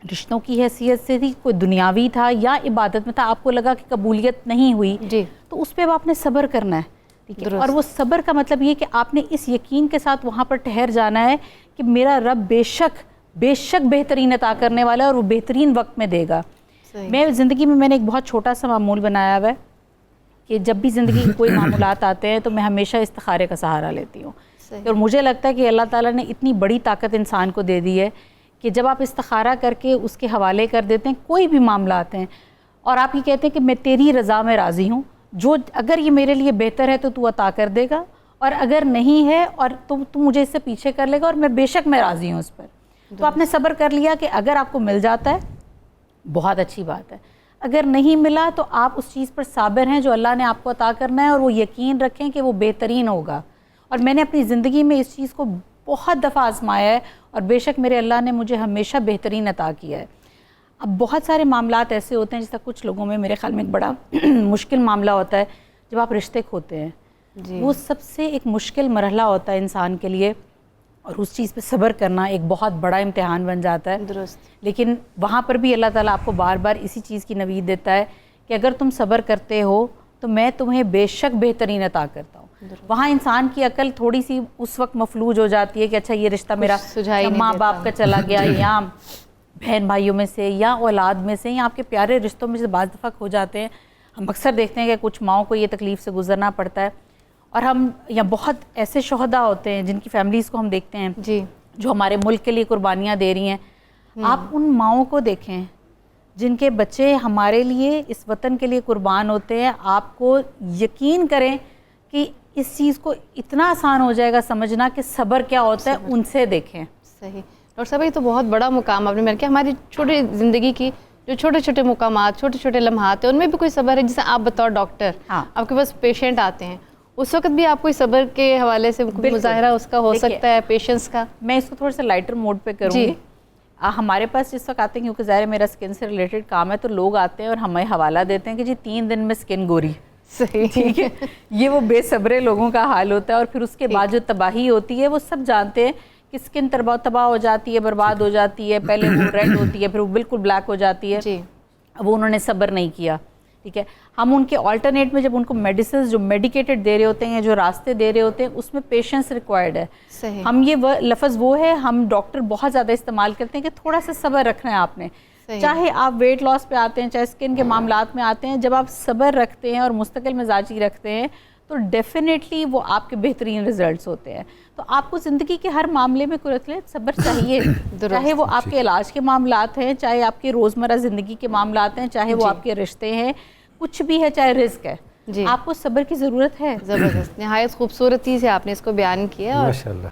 رشتوں کی حیثیت سے تھی, کوئی دنیاوی تھا یا عبادت میں تھا, آپ کو لگا کہ قبولیت نہیں ہوئی جی تو اس پہ آپ نے صبر کرنا ہے. ٹھیک ہے, اور وہ صبر کا مطلب یہ کہ آپ نے اس یقین کے ساتھ وہاں پر ٹھہر جانا ہے کہ میرا رب بے شک بہترین عطا کرنے والا ہے اور وہ بہترین وقت میں دے گا. میں زندگی میں نے ایک بہت چھوٹا سا معمول بنایا ہوا ہے کہ جب بھی زندگی کے کوئی معمولات آتے ہیں تو میں ہمیشہ استخارے کا سہارا لیتی ہوں. اور مجھے لگتا ہے کہ اللہ تعالیٰ نے اتنی بڑی طاقت انسان کو دے دی ہے کہ جب آپ استخارہ کر کے اس کے حوالے کر دیتے ہیں کوئی بھی معاملہ آتے ہیں اور آپ یہ کہتے ہیں کہ میں تیری رضا میں راضی ہوں, جو اگر یہ میرے لیے بہتر ہے تو عطا کر دے گا, اور اگر نہیں ہے اور تو مجھے اس سے پیچھے کر لے گا, اور میں بے شک میں راضی ہوں اس پر. تو آپ نے صبر کر لیا کہ اگر آپ کو مل جاتا ہے بہت اچھی بات ہے, اگر نہیں ملا تو آپ اس چیز پر صابر ہیں جو اللہ نے آپ کو عطا کرنا ہے, اور وہ یقین رکھیں کہ وہ بہترین ہوگا. اور میں نے اپنی زندگی میں اس چیز کو بہت دفعہ آزمایا ہے اور بے شک میرے اللہ نے مجھے ہمیشہ بہترین عطا کیا ہے. اب بہت سارے معاملات ایسے ہوتے ہیں جس طرح کچھ لوگوں میں میرے خیال میں ایک بڑا مشکل معاملہ ہوتا ہے جب آپ رشتے کھوتے ہیں. وہ سب سے ایک مشکل مرحلہ ہوتا ہے انسان کے لیے, اور اس چیز پہ صبر کرنا ایک بہت بڑا امتحان بن جاتا ہے. درست. لیکن وہاں پر بھی اللہ تعالیٰ آپ کو بار بار اسی چیز کی نوید دیتا ہے کہ اگر تم صبر کرتے ہو تو میں تمہیں بے شک بہترین عطا کرتا ہوں. وہاں انسان کی عقل تھوڑی سی اس وقت مفلوج ہو جاتی ہے کہ اچھا یہ رشتہ میرا ماں باپ کا چلا گیا یا بہن بھائیوں میں سے یا اولاد میں سے یا آپ کے پیارے رشتوں میں سے بعض دفعہ کھو جاتے ہیں. ہم اکثر دیکھتے ہیں کہ کچھ ماؤں کو یہ تکلیف سے گزرنا پڑتا ہے, اور ہم یا بہت ایسے شہداء ہوتے ہیں جن کی فیملیز کو ہم دیکھتے ہیں جی جو ہمارے ملک کے لیے قربانیاں دے رہی ہیں. آپ ان ماؤں کو دیکھیں جن کے بچے ہمارے لیے اس وطن کے لیے قربان ہوتے ہیں. آپ کو یقین کریں کہ اس چیز کو اتنا آسان ہو جائے گا سمجھنا کہ صبر کیا ہوتا ہے, ان سے دیکھیں. صحیح. ڈاکٹر صاحب یہ تو بہت بڑا مقام آپ نے مل کے ہماری چھوٹی زندگی کی جو چھوٹے چھوٹے مقامات, چھوٹے چھوٹے لمحات ہیں, ان میں بھی کوئی صبر ہے. جیسے آپ بطور ڈاکٹر آپ کے پاس پیشنٹ آتے ہیں, اس وقت بھی آپ کوئی صبر کے حوالے سے مظاہرہ اس کا ہو سکتا ہے پیشنس کا؟ میں اس کو تھوڑا سا لائٹر موڈ پہ کروں گی. ہمارے پاس جس وقت آتے ہیں کیونکہ ظاہر میرا اسکن سے ریلیٹڈ کام ہے, تو لوگ آتے ہیں اور ہمیں حوالہ دیتے ہیں کہ جی 3 دن میں اسکن گوری. صحیح. ٹھیک ہے, یہ وہ بے صبرے لوگوں کا حال ہوتا ہے. اور پھر اس کے بعد جو تباہی ہوتی ہے وہ سب جانتے ہیں کہ اسکن تباہ ہو جاتی ہے, برباد ہو جاتی ہے, پہلے وہ ریڈ ہوتی ہے پھر وہ بالکل بلیک ہو جاتی ہے. جی اب انہوں نے صبر نہیں کیا. ٹھیک ہے, ہم ان کے آلٹرنیٹ میں جب ان کو میڈیسنز جو میڈیکیٹڈ دے رہے ہوتے ہیں یا جو راستے دے رہے ہوتے ہیں اس میں پیشنس ریکوائرڈ ہے. صحیح. ہم یہ لفظ وہ ہے ہم ڈاکٹر بہت زیادہ استعمال کرتے ہیں کہ تھوڑا سا صبر رکھنا ہے آپ نے. چاہے آپ ویٹ لاس پہ آتے ہیں, چاہے اسکن کے معاملات میں آتے ہیں, جب آپ صبر رکھتے ہیں اور مستقل مزاجی رکھتے ہیں تو ڈیفینیٹلی وہ آپ کے بہترین ریزلٹس ہوتے ہیں. تو آپ کو زندگی کے ہر معاملے میں صبر چاہیے, چاہے وہ آپ کے علاج کے معاملات ہیں, چاہے آپ کے روزمرہ زندگی کے معاملات ہیں, چاہے وہ آپ کے رشتے ہیں, کچھ بھی ہے, چاہے رزق ہے. جی آپ کو صبر کی ضرورت ہے. زبردست, نہایت خوبصورتی سے آپ نے اس کو بیان کیا. اور ماشاء اللہ.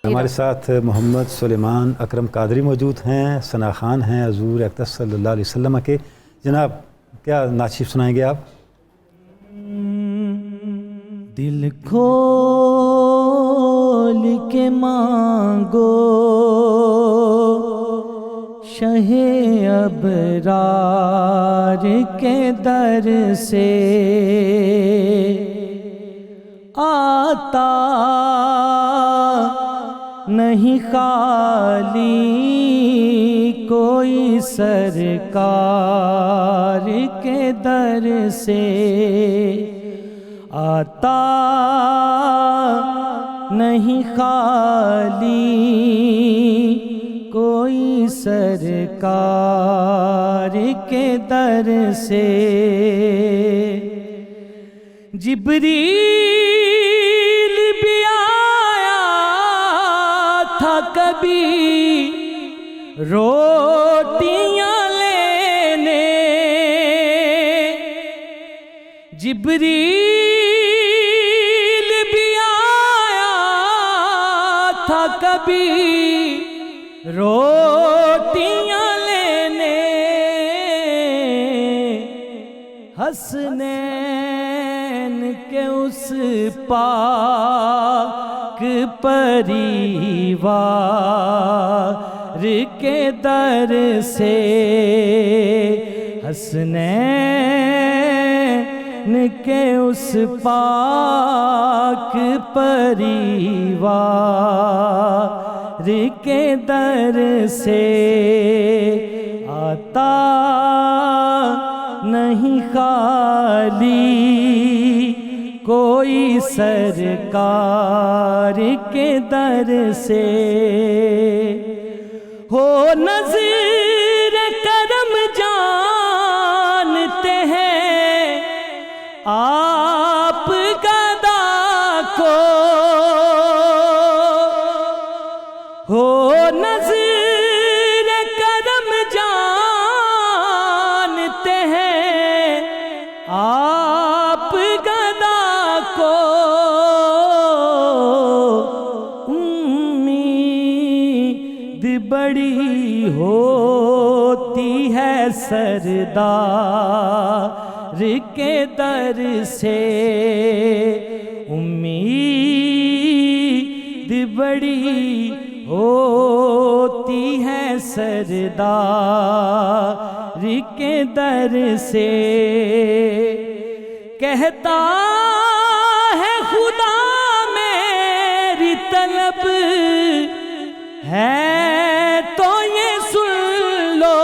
ہمارے ساتھ محمد سلیمان اکرم قادری موجود ہیں, ثنا خان ہیں حضور اقدس صلی اللہ علیہ وسلم کے. جناب کیا نعت شریف سنائیں گے آپ؟ دل کھول کے مانگو شہ ابرار کے در سے, آتا نہیں خالی کوئی سرکار کے در سے, آتا نہیں خالی کوئی سرکار کے در سے. جبریل بھی آیا تھا کبھی روٹیاں لینے, جبریل بھی آیا تھا کبھی روٹیاں لینے, حسنین کے اس پاک پریوار کے در سے, حسنین کے اس پاک پریوار کے در سے, آتا نہیں خالی کوئی سرکار کے در سے. ہو نظر کرم جانتے ہیں آپ گدا کو, ہو نظر کرم جانتے ہیں آپ گدا کو, امید بڑی ہوتی ہے سردار کے در سے, امید بڑی ہوتی ہے سردار کے در سے. کہتا ہے خدا میری طلب ہے تو یہ سن لو,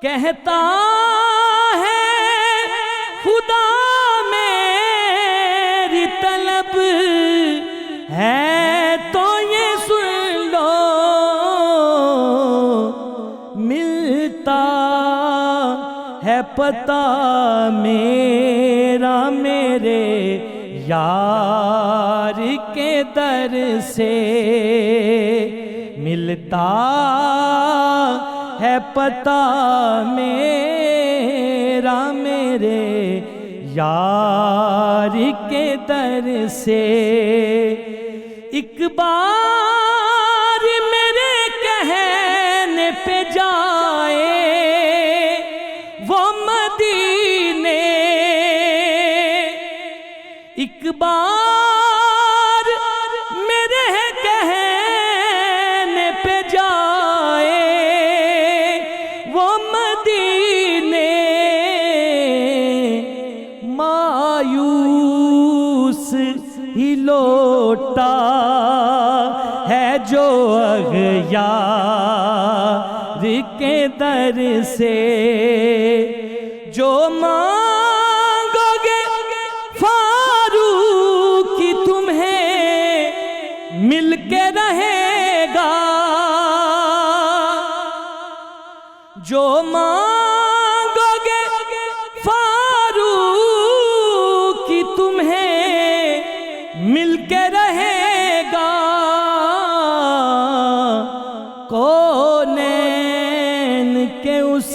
کہتا ہے خدا میری طلب ہے تو یہ سن لو, ملتا ہے پتہ میرا میرے یار کے در سے, ملتا ہے پتہ میرا میرے یار کے در سے. ایک بار میرے کہنے پہ جائے وہ مدینے, ایک بار میرے کہنے پہ جائے وہ مدینے, مایوس ہی لوٹا ہے جو اغیار کے در سے, جو مانگو گے فاروقی تمہیں مل کے رہے گا, جو مانگو اس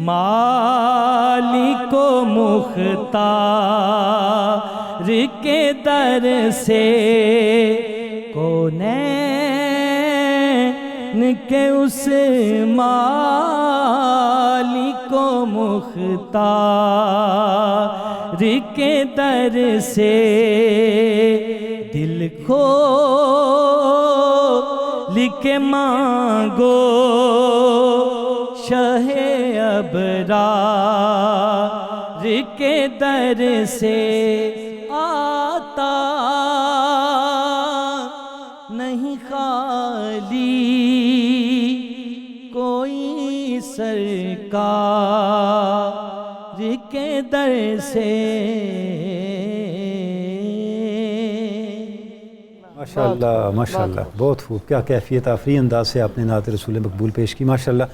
مالک و مختار کے در سے، کونین کے اس مالک و مختار کے در سے، دل کھول کے مانگو شہ ابرار کے در سے، آتا نہیں خالی کوئی سرکار کے در سے۔ ماشاءاللہ ماشاءاللہ، بہت خوب، کیا کیفیت آفری انداز سے آپ نے نعت رسول مقبول پیش کی، ماشاءاللہ۔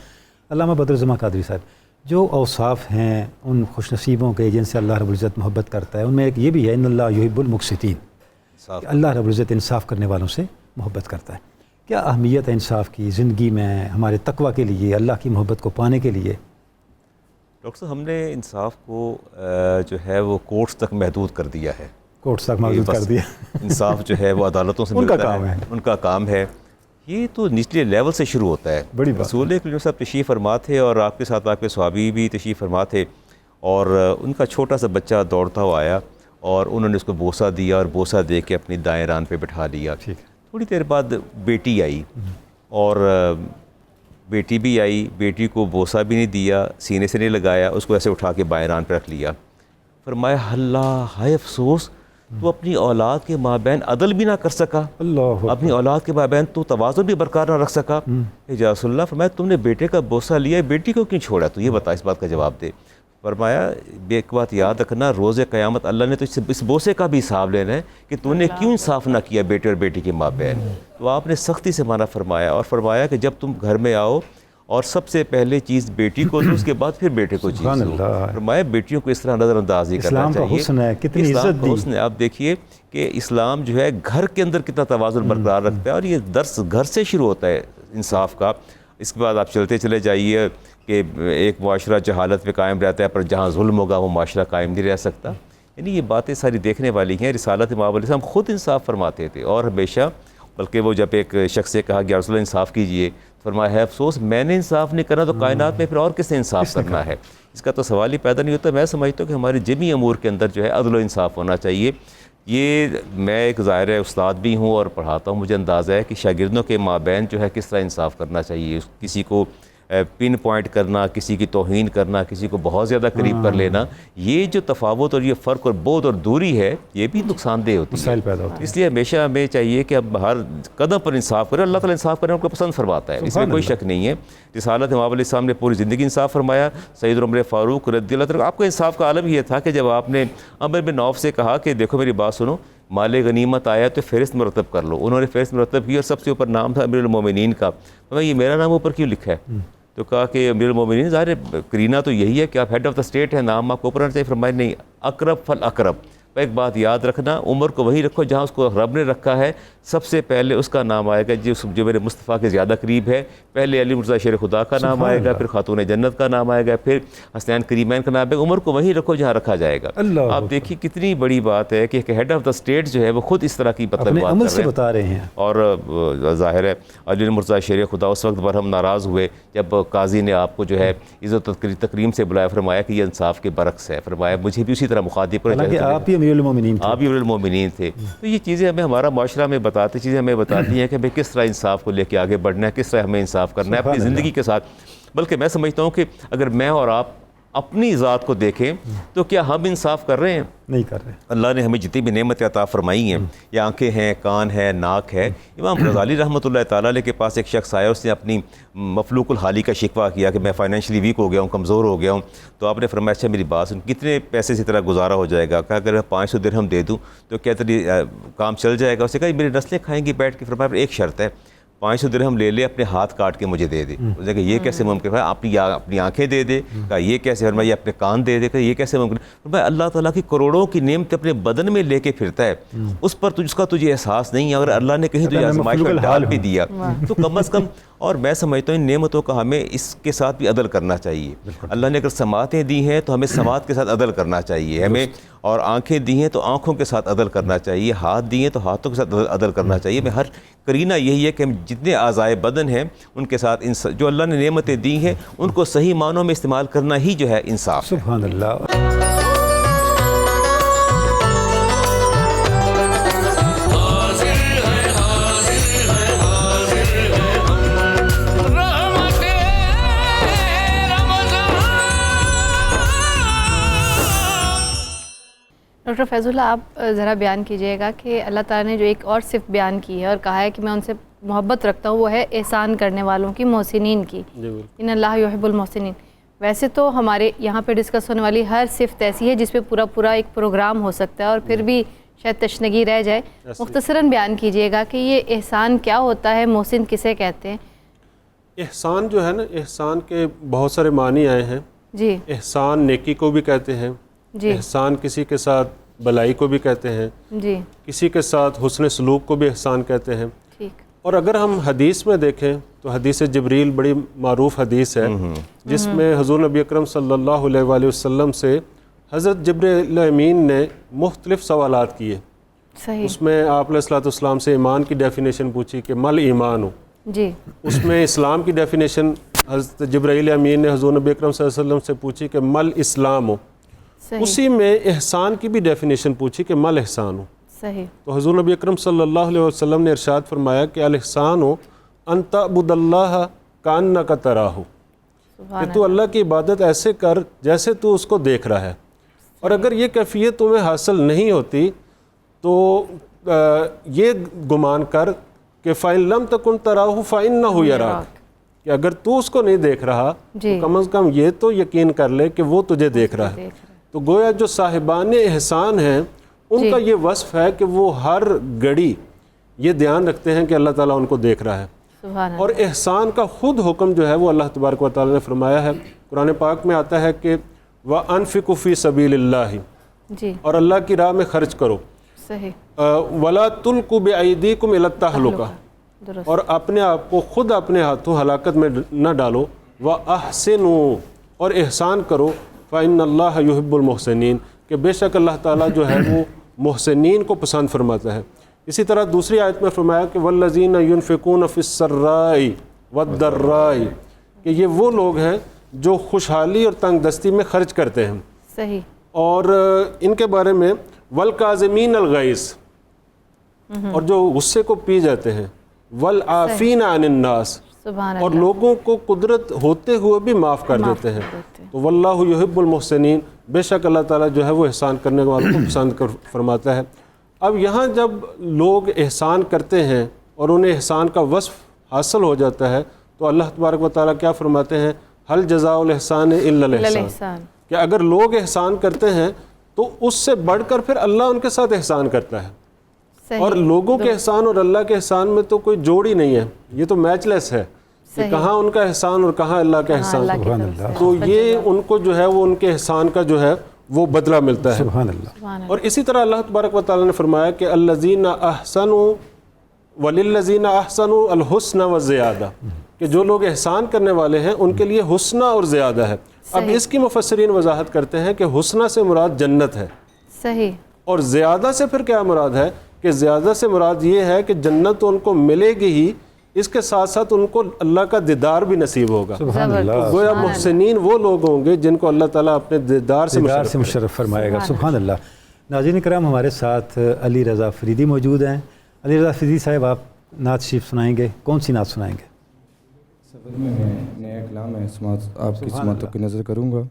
علامہ بدر الزماں قادری صاحب، جو اوصاف ہیں ان خوش نصیبوں کے جن سے اللہ رب العزت محبت کرتا ہے، ان میں ایک یہ بھی ہے ان اللہ یحب المقسطین، کہ اللہ رب العزت انصاف کرنے والوں سے محبت کرتا ہے۔ کیا اہمیت ہے انصاف کی زندگی میں، ہمارے تقویٰ کے لیے، اللہ کی محبت کو پانے کے لیے؟ ڈاکٹر صاحب، ہم نے انصاف کو جو ہے وہ کورٹس تک محدود کر دیا ہے، کورٹس تک محدود کر دیا۔ انصاف جو ہے وہ عدالتوں سے ملتا ہے، ان کا کام ہے، یہ تو نچلے لیول سے شروع ہوتا ہے۔ بڑی بات۔ رسول کریم صاحب تشریف فرما تھے اور آپ کے ساتھ آپ کے صحابی بھی تشریف فرما تھے، اور ان کا چھوٹا سا بچہ دوڑتا ہوا آیا اور انہوں نے اس کو بوسہ دیا اور بوسہ دے کے اپنی دائیں ران پہ بٹھا لیا۔ تھوڑی دیر بعد بیٹی آئی اور بیٹی بھی آئی، بیٹی کو بوسہ بھی نہیں دیا، سینے سے نہیں لگایا، اس کو ایسے اٹھا کے بائیں ران پہ رکھ لیا۔ فرمایا اللہ ہائے افسوس، تو اپنی اولاد کے مابین عدل بھی نہ کر سکا، اپنی اولاد کے مابین تو توازن بھی برقرار نہ رکھ سکا۔ یا رسول اللہ، فرمایا تم نے بیٹے کا بوسہ لیا، بیٹی کو کیوں چھوڑا؟ تو یہ بتا، اس بات کا جواب دے۔ فرمایا ایک بات یاد رکھنا، روز قیامت اللہ نے تو اس بوسے کا بھی حساب لینا ہے کہ تو نے کیوں انصاف نہ کیا بیٹے اور بیٹی کے مابین۔ تو آپ نے سختی سے منع فرمایا اور فرمایا کہ جب تم گھر میں آؤ اور سب سے پہلے چیز بیٹی کو دو، اس کے بعد پھر بیٹے کو چیز دو۔ فرمایا بیٹیوں کو اس طرح نظر انداز نہیں کرنا چاہیے۔ اسلام کا حسن ہے، کتنی عزت دی۔ حسن ہے، آپ دیکھیے کہ اسلام جو ہے گھر کے اندر کتنا توازن برقرار رکھتا ہے، اور یہ درس گھر سے شروع ہوتا ہے انصاف کا۔ اس کے بعد آپ چلتے چلے جائیے کہ ایک معاشرہ جہالت پہ قائم رہتا ہے، پر جہاں ظلم ہوگا وہ معاشرہ قائم نہیں رہ سکتا۔ یعنی یہ باتیں ساری دیکھنے والی ہیں۔ رسالت مآب علیہ السلام خود انصاف فرماتے تھے، اور ہمیشہ، بلکہ وہ جب ایک شخص سے کہا کہ یا رسول اللہ انصاف کیجئے، فرمایا ہے افسوس میں نے انصاف نہیں کرنا تو کائنات میں پھر اور کس نے انصاف کرنا ہے؟ اس کا تو سوال ہی پیدا نہیں ہوتا۔ میں سمجھتا ہوں کہ ہمارے جمی امور کے اندر جو ہے عدل و انصاف ہونا چاہیے۔ یہ میں ایک ظاہر ہے استاد بھی ہوں اور پڑھاتا ہوں، مجھے اندازہ ہے کہ شاگردوں کے مابین جو ہے کس طرح انصاف کرنا چاہیے۔ کسی کو پن پوائنٹ کرنا، کسی کی توہین کرنا، کسی کو بہت زیادہ قریب کر لینا، یہ جو تفاوت اور یہ فرق اور بعد اور دوری ہے، یہ بھی نقصان دہ ہوتی ہے۔ اس لیے ہمیشہ ہمیں چاہیے کہ اب ہر قدم پر انصاف کریں۔ اللہ تعالیٰ انصاف کرنے کو پسند فرماتا ہے، اس میں کوئی شک نہیں ہے۔ رسالت مآب علیہ السلام نے پوری زندگی انصاف فرمایا۔ سید عمر فاروق رضی اللہ عنہ، آپ کا انصاف کا عالم یہ تھا کہ جب آپ نے عمر بن عوف سے کہا کہ دیکھو میری بات سنو، مال غنیمت آیا تو فہرست مرتب کر لو، انہوں نے فہرست مرتب کی اور سب سے اوپر نام تھا امیر المومنین کا۔ یہ میرا نام اوپر کیوں لکھا ہے؟ تو کہا کہ امیر المومنین، ظاہر کرینہ تو یہی ہے کہ آپ ہیڈ آف دا اسٹیٹ ہیں، نام آپ کو اوپر آنا چاہیے۔ فرمایا نہیں، اقرب فالاقرب۔ ایک بات یاد رکھنا، عمر کو وہی رکھو جہاں اس کو رب نے رکھا ہے، سب سے پہلے اس کا نام آئے گا جو میرے مصطفیٰ کے زیادہ قریب ہے۔ پہلے علی مرتضیٰ شیر خدا کا نام آئے گا، پھر خاتون جنت کا نام آئے گا، پھر حسنین کریمین کا نام آئے گا۔ عمر کو وہی رکھو جہاں رکھا جائے گا۔ آپ دیکھیے کتنی بڑی بات ہے کہ ہیڈ آف دا اسٹیٹ جو ہے وہ خود اس طرح کی بات کر رہے ہیں۔ اور ظاہر ہے علی مرتضیٰ شیر خدا اس وقت پر ہم ناراض ہوئے جب قاضی نے آپ کو جو ہے عزت و تکریم سے بلایا، فرمایا کہ یہ انصاف کے برعکس ہے، فرمایا مجھے بھی اسی طرح مخاطب کرنا چاہیے، آپ بھی امیر المومنین تھے۔ تو یہ چیزیں ہمیں ہمارا معاشرہ میں بتاتی، چیزیں ہمیں بتاتی ہیں کہ ہمیں کس طرح انصاف کو لے کے آگے بڑھنا ہے، کس طرح ہمیں انصاف کرنا ہے اپنی زندگی کے ساتھ۔ بلکہ میں سمجھتا ہوں کہ اگر میں اور آپ اپنی ذات کو دیکھیں تو کیا ہم انصاف کر رہے ہیں؟ نہیں کر رہے۔ اللہ نے ہمیں جتنی بھی نعمتیں عطا فرمائی ہیں، یا آنکھیں ہیں، کان ہے، ناک ہے۔ امام غزالی رحمۃ اللہ تعالیٰ علیہ کے پاس ایک شخص آیا، اس نے اپنی مفلوق الحالی کا شکوہ کیا کہ میں فائنینشلی ویک ہو گیا ہوں، کمزور ہو گیا ہوں۔ تو آپ نے فرمایا اچھا میری بات سن، کتنے پیسے سے طرح گزارا ہو جائے گا؟ کہا اگر میں 500 درہم دے دوں تو کیا تیری کام چل جائے گا؟ اسے کہا میری نسلیں کھائیں گی بیٹھ کے۔ فرمایا ایک شرط ہے، 500 درہم لے لے، اپنے ہاتھ کاٹ کے مجھے دے دے۔ اس نے کہا یہ کیسے ممکن ہے؟ اپنی آنکھیں دے دے۔ کہا یہ کیسے؟ فرمایا یہ اپنے کان دے دے۔ کہا یہ کیسے ممکن ہے؟ فرمایا اللہ تعالیٰ کی کروڑوں کی نعمت اپنے بدن میں لے کے پھرتا ہے، اس پر اس کا تجھے احساس نہیں ہے۔ اگر اللہ نے کہیں تجھے آزمائش کا ڈال بھی دیا تو کم از کم اور میں سمجھتا ہوں ان نعمتوں کا ہمیں اس کے ساتھ بھی عدل کرنا چاہیے. اللہ نے اگر سماعتیں دی ہیں تو ہمیں سماعت کے ساتھ عدل کرنا چاہیے ہمیں, اور آنکھیں دی ہیں تو آنکھوں کے ساتھ عدل کرنا چاہیے, ہاتھ دی ہیں تو ہاتھوں کے ساتھ عدل کرنا چاہیے. میں ہر کرینہ یہی ہے کہ ہم جتنے اعضائے بدن ہیں ان کے ساتھ جو اللہ نے نعمتیں دی ہیں ان کو صحیح معنوں میں استعمال کرنا ہی جو ہے انصاف. سبحان اللہ. ڈاکٹر فیض اللہ, آپ ذرا بیان کیجئے گا کہ اللہ تعالیٰ نے جو ایک اور صفت بیان کی ہے اور کہا ہے کہ میں ان سے محبت رکھتا ہوں, وہ ہے احسان کرنے والوں کی, محسنین کی. ان اللہ یحب المحسنین. ویسے تو ہمارے یہاں پہ ڈسکس ہونے والی ہر صفت ایسی ہے جس پہ پورا ایک پروگرام ہو سکتا ہے اور پھر بھی شاید تشنگی رہ جائے. مختصراً بیان کیجئے گا کہ یہ احسان کیا ہوتا ہے, محسن کسے کہتے ہیں؟ احسان جو ہے نا, احسان کے بہت سارے معنی آئے ہیں. جی. احسان نیکی کو بھی کہتے ہیں. جی. احسان کسی کے ساتھ بلائی کو بھی کہتے ہیں. جی. کسی کے ساتھ حسن سلوک کو بھی احسان کہتے ہیں. ٹھیک. اور اگر ہم حدیث میں دیکھیں تو حدیث جبریل بڑی معروف حدیث ہے جس میں حضور نبی اکرم صلی اللہ علیہ وآلہ وسلم سے حضرت جبریل امین نے مختلف سوالات کیے. صحیح. اس میں آپ علیہ الصلوۃ والسلام سے ایمان کی ڈیفینیشن پوچھی کہ مل ایمان ہو. جی. اس میں اسلام کی ڈیفینیشن حضرت جبرائیل امین نے حضور نبی اکرم صلی اللہ علیہ وسلم سے پوچھی کہ مل اسلام ہو. اسی میں احسان کی بھی ڈیفینیشن پوچھی کہ مل احسان ہو. صحیح. تو حضور نبی اکرم صلی اللہ علیہ وسلم نے ارشاد فرمایا کہ الاحسان ہو ان تعبد اللہ کانک تراہ, کہ تو اللہ کی عبادت ایسے کر جیسے تو اس کو دیکھ رہا ہے. اور اگر یہ کیفیت تمہیں حاصل نہیں ہوتی تو یہ گمان کر کہ فَإِن لَمْ تَكُنْ تَرَاهُ فَإِنَّهُ يَرَاكَ, کہ اگر تو اس کو نہیں دیکھ رہا تو کم از کم یہ تو یقین کر لے کہ وہ تجھے دیکھ رہا ہے. تو گویا جو صاحبان احسان ہیں ان کا یہ وصف ہے کہ وہ ہر گھڑی یہ دھیان رکھتے ہیں کہ اللہ تعالیٰ ان کو دیکھ رہا ہے. اور احسان کا خود حکم جو ہے وہ اللہ تبارک و تعالیٰ نے فرمایا ہے. قرآن پاک میں آتا ہے کہ وَأَنفِقُوا فِي سَبِيلِ اللَّهِ, جی, اور اللہ کی راہ میں خرچ کرو. صحیح. وَلَا تُلْقُوا بِأَيْدِيكُمْ إِلَى التَّهْلُكَةِ, اور اپنے آپ کو خود اپنے ہاتھوں ہلاکت میں نہ ڈالو. وَأَحْسِنُوا, اور احسان کرو. فَإِنَّ اللَّهَ يُحِبُّ الْمُحْسِنِينَ, کہ بے شک اللہ تعالیٰ جو ہے وہ محسنین کو پسند فرماتا ہے. اسی طرح دوسری آیت میں فرمایا کہ وَالَّذِينَ يُنْفِقُونَ فِي السَّرَّاءِ وَالضَّرَّاءِ, کہ یہ وہ لوگ ہیں جو خوشحالی اور تنگ دستی میں خرچ کرتے ہیں. صحیح. اور ان کے بارے میں وَالْكَاظِمِينَ الْغَيْظَ, اور جو غصے کو پی جاتے ہیں. وَالْعَافِينَ عَنِ النَّاسِ, اور لوگوں کو قدرت ہوتے ہوئے بھی معاف کر دیتے ہیں. تو واللہ یحب المحسنین, بے شک اللہ تعالیٰ جو ہے وہ احسان کرنے والوں کو پسند فرماتا ہے. اب یہاں جب لوگ احسان کرتے ہیں اور انہیں احسان کا وصف حاصل ہو جاتا ہے تو اللہ تبارک و تعالیٰ کیا فرماتے ہیں, هل جزاء الاحسان الا الاحسان, کہ اگر لوگ احسان کرتے ہیں تو اس سے بڑھ کر پھر اللہ ان کے ساتھ احسان کرتا ہے. اور لوگوں کے احسان اور اللہ کے احسان میں تو کوئی جوڑ ہی نہیں ہے, یہ تو میچ لیس ہے کہ کہاں ان کا احسان اور کہاں اللہ کا احسان. تو یہ ان کو جو ہے وہ ان کے احسان کا جو ہے وہ بدلہ ملتا ہے. سبحان اللہ. اور اسی طرح اللہ تبارک و تعالیٰ نے فرمایا کہ الذین احسنوا وللذین احسنوا الحسنى والزیادہ, کہ جو لوگ احسان کرنے والے ہیں ان کے لیے حسنہ اور زیادہ ہے. اب اس کی مفسرین وضاحت کرتے ہیں کہ حسنہ سے مراد جنت ہے. صحیح. اور زیادہ سے پھر کیا مراد ہے, کہ زیادہ سے مراد یہ ہے کہ جنت تو ان کو ملے گی ہی, اس کے ساتھ ساتھ ان کو اللہ کا دیدار بھی نصیب ہوگا. سبحان اللہ. گویا محسنین وہ لوگ ہوں گے جن کو اللہ تعالیٰ اپنے دیدار سے مشرف فرمائے گا. سبحان اللہ. ناظرین کرام, ہمارے ساتھ علی رضا فریدی موجود ہیں. علی رضا فریدی صاحب, آپ نعت شریف سنائیں گے, کون سی نعت سنائیں گے؟ سفر میں نیا کلام ہے, آپ کی سماعتوں کی نظر کروں گا.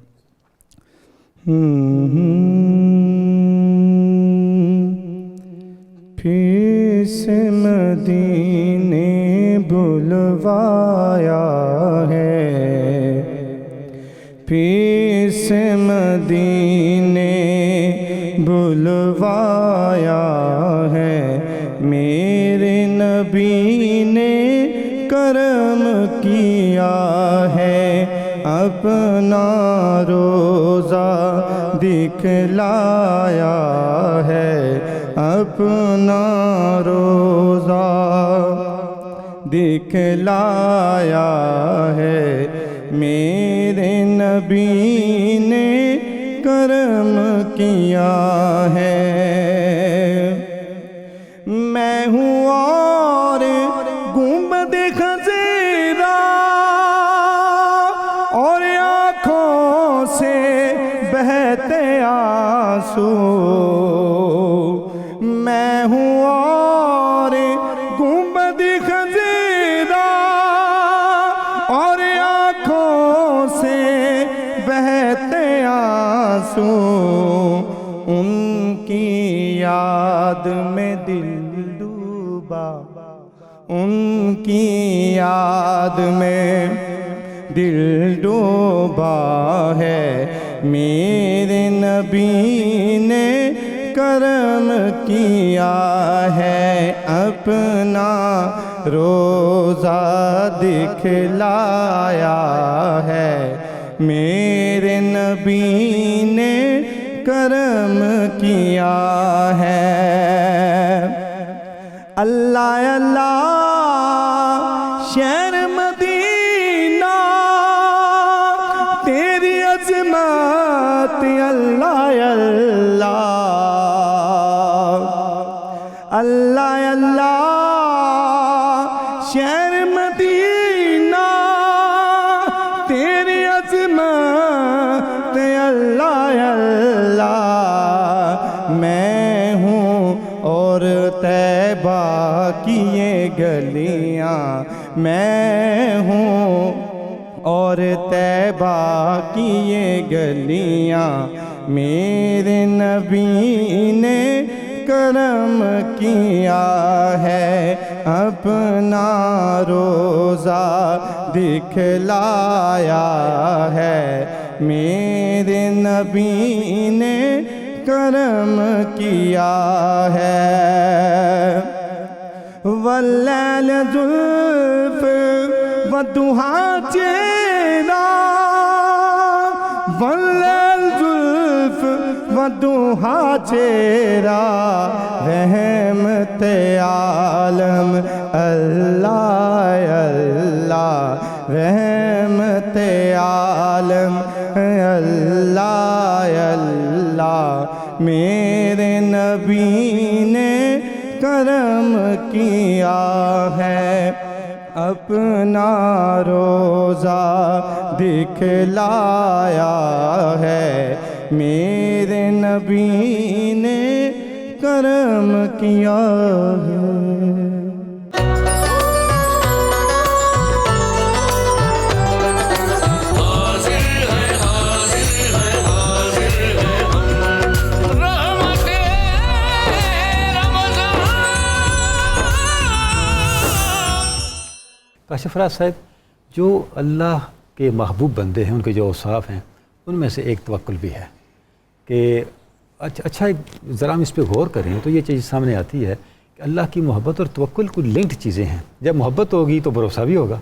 پھر سے مدینے بلوایا ہے, پھر سے مدینے بلوایا ہے, میرے نبی نے کرم کیا ہے, اپنا روزہ دکھلایا ہے, اپنا روزہ دکھلایا ہے، میرے نبی نے کرم کیا ہے۔ میں ہوں اور گنبد خضرا اور آنکھوں سے بہتے آنسو، میں ہوں اور گنبد خضرا اور آنکھوں سے بہتے آنسو، ان کی یاد میں دل ڈوبا، ان کی یاد میں دل ڈوبا ہے، میرے نبی نے کرم کیا ہے، اپنا روزہ دکھلایا ہے، میرے نبی نے کرم کیا ہے۔ اللہ اللہ شہر مدینہ تیری عظمت، اللہ اللہ اللہ اللہ شہر مدینہ تیری عظمت، اللہ اللہ میں ہوں اور طیبہ کی یہ گلیاں، میں ہوں اور طیبہ کی یہ گلیاں، میرے نبی نے کرم کیا ہے، اپنا روزہ دکھلایا ہے، میرے نبی نے کرم کیا ہے۔ واللیل زلف والضحیٰ چہرہ، واللیل زلف والضحیٰ چہرہ، رحمت عالم اللہ اللہ، رحمت عالم اللہ اللہ، میرے نبی نے کرم کیا ہے، اپنا روزہ دکھلایا ہے، میرے نبی نے کرم کیا ہے۔ کاشف راز صاحب، جو اللہ کے محبوب بندے ہیں، ان کے جو اوصاف ہیں، ان میں سے ایک توکل بھی ہے کہ اچھا ذرا ہم اس پہ غور کریں تو یہ چیز سامنے آتی ہے کہ اللہ کی محبت اور توکل کو لنکڈ چیزیں ہیں۔ جب محبت ہوگی تو بھروسہ بھی ہوگا،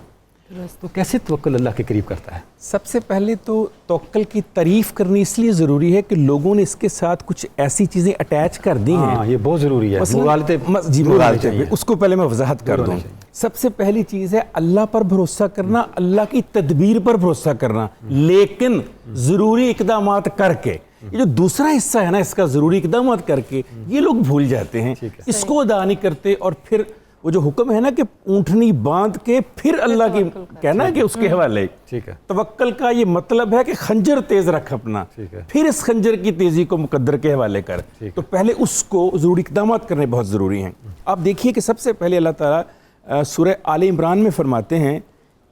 تو کیسے توکل اللہ کے قریب کرتا ہے؟ سب سے پہلے تو توکل کی تعریف کرنی اس لیے ضروری ہے کہ لوگوں نے اس کے ساتھ کچھ ایسی چیزیں اٹیچ کر دی ہیں، یہ بہت ضروری ہے، مغالطے پہ، اس کو پہلے میں وضاحت کر دوں۔ سب سے پہلی چیز ہے اللہ پر بھروسہ کرنا، اللہ کی تدبیر پر بھروسہ کرنا، لیکن ضروری اقدامات کر کے۔ یہ جو دوسرا حصہ ہے نا اس کا، ضروری اقدامات کر کے، یہ لوگ بھول جاتے ہیں، اس کو ادا نہیں کرتے، اور پھر وہ جو حکم ہے نا کہ اونٹنی باندھ کے پھر اللہ کی کہنا کہ اس کے حوالے، توکل کا یہ مطلب ہے کہ خنجر تیز رکھ اپنا، پھر اس خنجر کی تیزی کو مقدر کے حوالے کر، تو پہلے اس کو ضروری اقدامات کرنے بہت ضروری ہیں۔ آپ دیکھیے کہ سب سے پہلے اللہ تعالیٰ سورہ آل عمران میں فرماتے ہیں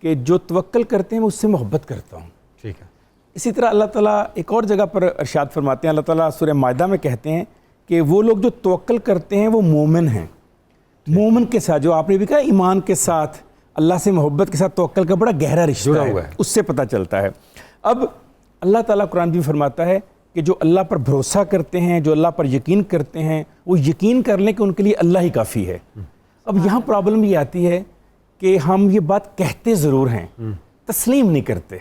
کہ جو توکل کرتے ہیں میں اس سے محبت کرتا ہوں۔ ٹھیک ہے، اسی طرح اللہ تعالیٰ ایک اور جگہ پر ارشاد فرماتے ہیں، اللہ تعالیٰ سورہ مائدہ میں کہتے ہیں کہ وہ لوگ جو توکل کرتے ہیں وہ مومن ہیں۔ مومن کے ساتھ، جو آپ نے بھی کہا ایمان کے ساتھ، اللہ سے محبت کے ساتھ توکل کا بڑا گہرا رشتہ ہے، اس سے پتہ چلتا ہے۔ اب اللہ تعالیٰ قرآن بھی فرماتا ہے کہ جو اللہ پر بھروسہ کرتے ہیں، جو اللہ پر یقین کرتے ہیں، وہ یقین کر لیں کہ ان کے لیے اللہ ہی کافی ہے۔ اب یہاں پرابلم یہ آتی ہے کہ ہم یہ بات کہتے ضرور ہیں، تسلیم نہیں کرتے،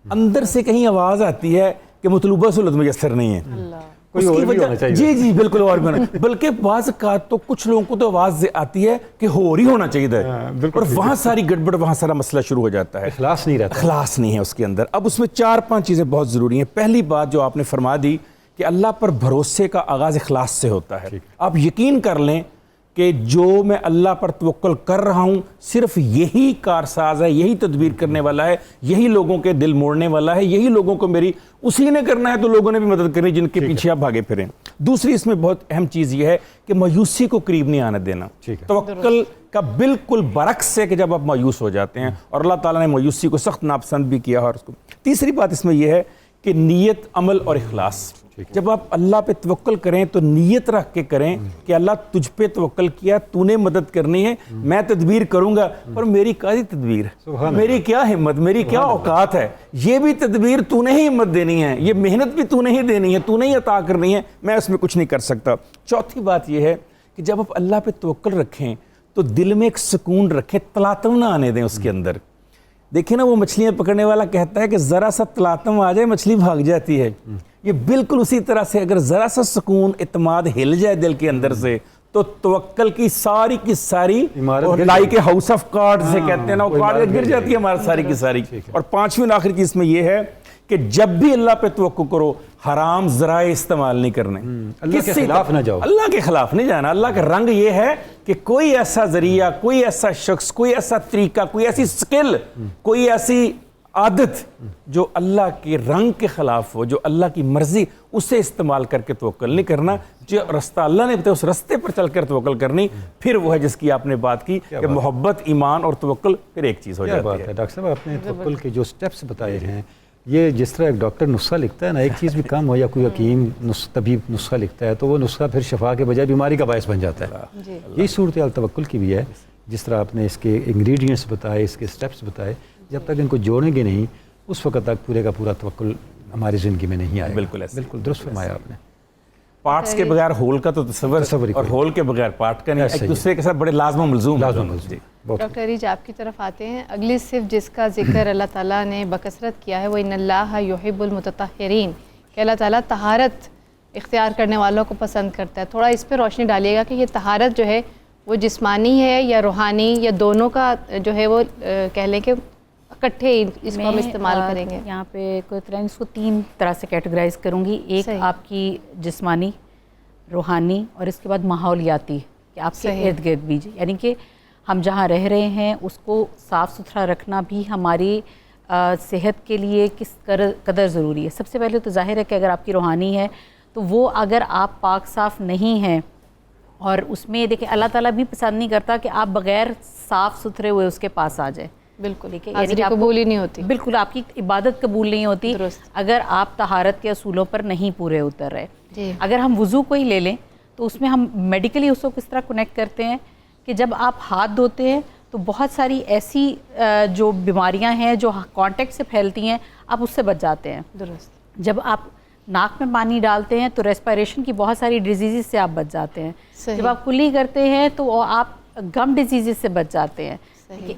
اندر سے کہیں آواز آتی ہے کہ مطلوبہ صورت میسر نہیں ہے۔ کوئی اس اور کی بھی ہونا وجہ چاہیے. جی جی بالکل اور بھی ہونا بلکہ بعض اوقات تو کچھ لوگوں کو تو آواز آتی ہے کہ ہو رہی ہونا چاہیے تھا, اور وہاں ساری گڑبڑ, وہاں سارا مسئلہ شروع ہو جاتا ہے, اخلاص نہیں رہتا, اخلاص نہیں ہے اس کے اندر. اب اس میں 4-5 چیزیں بہت ضروری ہیں. پہلی بات جو آپ نے فرما دی کہ اللہ پر بھروسے کا آغاز اخلاص سے ہوتا ہے. آپ یقین کر لیں کہ جو میں اللہ پر توکل کر رہا ہوں صرف یہی کارساز ہے, یہی تدبیر کرنے والا ہے, یہی لوگوں کے دل موڑنے والا ہے, یہی لوگوں کو میری اسی نے کرنا ہے تو لوگوں نے بھی مدد کرنی جن کے پیچھے آپ بھاگے پھریں. دوسری اس میں بہت اہم چیز یہ ہے کہ مایوسی کو قریب نہیں آنے دینا. توکل کا بالکل برعکس ہے کہ جب آپ مایوس ہو جاتے ہیں, اور اللہ تعالیٰ نے مایوسی کو سخت ناپسند بھی کیا. اور اس کو تیسری بات اس میں یہ ہے کہ نیت, عمل اور اخلاص. جب آپ اللہ پہ توکل کریں تو نیت رکھ کے کریں کہ اللہ تجھ پہ توکل کیا, تو نے مدد کرنی ہے, میں تدبیر کروں گا, پر میری کاری تدبیر, میری کیا ہمت, میری کیا اوقات ہے, یہ بھی تدبیر تو نے ہی ہمت دینی ہے, یہ محنت بھی تو نے ہی دینی ہے, تو نے ہی عطا کرنی ہے, میں اس میں کچھ نہیں کر سکتا. چوتھی بات یہ ہے کہ جب آپ اللہ پہ توکل رکھیں تو دل میں ایک سکون رکھیں, تلاطم نہ آنے دیں اس کے اندر. دیکھیں نا وہ مچھلیاں پکڑنے والا کہتا ہے کہ ذرا سا تلاطم آ جائے مچھلی بھاگ جاتی ہے. یہ بالکل اسی طرح سے اگر ذرا سا سکون, اعتماد ہل جائے دل کے اندر سے تو توکل کی ساری لائک کے ہاؤس آف کارڈ سے کہتے ہیں نا, وہ کارڈ گر جاتی ہے ہمارا ساری کی ساری. اور پانچویں آخری چیز میں یہ ہے کہ جب بھی اللہ پہ توکل کرو حرام ذرائع استعمال نہیں کرنے, اللہ کے خلاف نہ جاؤ, اللہ کے خلاف نہیں جانا. اللہ کا رنگ یہ ہے کہ کوئی ایسا ذریعہ, کوئی ایسا شخص, کوئی ایسا طریقہ, کوئی ایسی سکل, کوئی ایسی عادت جو اللہ کے رنگ کے خلاف ہو, جو اللہ کی مرضی, اسے استعمال کر کے توکل نہیں کرنا. جو رستہ اللہ نے بتایا اس رستے پر چل کر توکل کرنی, پھر وہ ہے جس کی آپ نے بات کی کہ محبت, ایمان اور توکل پھر ایک چیز ہو جاتی ہے. ڈاکٹر صاحب آپ نے توکل کے جو سٹیپس بتائے ہیں, یہ جس طرح ایک ڈاکٹر نسخہ لکھتا ہے نا, ایک چیز بھی کم ہو یا کوئی حکیم طبیب نسخہ لکھتا ہے تو وہ نسخہ پھر شفا کے بجائے بیماری کا باعث بن جاتا ہے. یہی صورتحال توکل کی بھی ہے. جس طرح آپ نے اس کے انگریڈینٹس بتائے, اس کے سٹیپس بتائے, جب تک ان کو جوڑیں گے نہیں اس وقت تک پورے کا پورا توکل ہماری زندگی میں نہیں آئے. بالکل ایسا, بالکل درست فرمایا آپ نے. پارٹس کے بغیر ہول کا تو تصور, اور ہول کے بغیر پارٹ کا نہیں, ایک دوسرے کے ساتھ بڑے لازم و ملزوم. ڈاکٹر ریج آپ کی طرف آتے ہیں. اگلی صرف جس کا ذکر اللہ تعالیٰ نے بکثرت کیا ہے وہ ان اللہ یحب المتطہرین, کہ اللہ تعالیٰ طہارت اختیار کرنے والوں کو پسند کرتا ہے. تھوڑا اس پہ روشنی ڈالیے گا کہ یہ طہارت جو ہے وہ جسمانی ہے یا روحانی یا دونوں کا جو ہے وہ کہہ لیں کہ اکٹھے اس کو ہم استعمال کریں گے. یہاں پہ کوئی طرح اس کو 3 طرح سے کیٹیگرائز کروں گی. ایک آپ کی جسمانی, روحانی, اور اس کے بعد ماحولیاتی, کہ آپ کے ارد گرد بھی, یعنی کہ ہم جہاں رہ رہے ہیں اس کو صاف ستھرا رکھنا بھی ہماری صحت کے لیے کس قدر ضروری ہے. سب سے پہلے تو ظاہر ہے کہ اگر آپ کی روحانی ہے تو وہ اگر آپ پاک صاف نہیں ہیں, اور اس میں دیکھیں اللہ تعالیٰ بھی پسند نہیں کرتا کہ آپ بغیر صاف ستھرے ہوئے اس کے پاس آ جائیں. بالکل, یعنی قبول ہی نہیں ہوتی. بالکل آپ کی عبادت قبول نہیں ہوتی اگر آپ طہارت کے اصولوں پر نہیں پورے اتر رہے. اگر ہم وضو کو ہی لے لیں تو اس میں ہم میڈیکلی اس کو کس طرح کنیکٹ کرتے ہیں کہ جب آپ ہاتھ دھوتے ہیں تو بہت ساری ایسی جو بیماریاں ہیں جو کانٹیکٹ سے پھیلتی ہیں آپ اس سے بچ جاتے ہیں. درست. جب آپ ناک میں پانی ڈالتے ہیں تو ریسپائریشن کی بہت ساری ڈیزیزز سے آپ بچ جاتے ہیں. جب آپ کلی کرتے ہیں تو آپ گم ڈیزیزز سے بچ جاتے ہیں.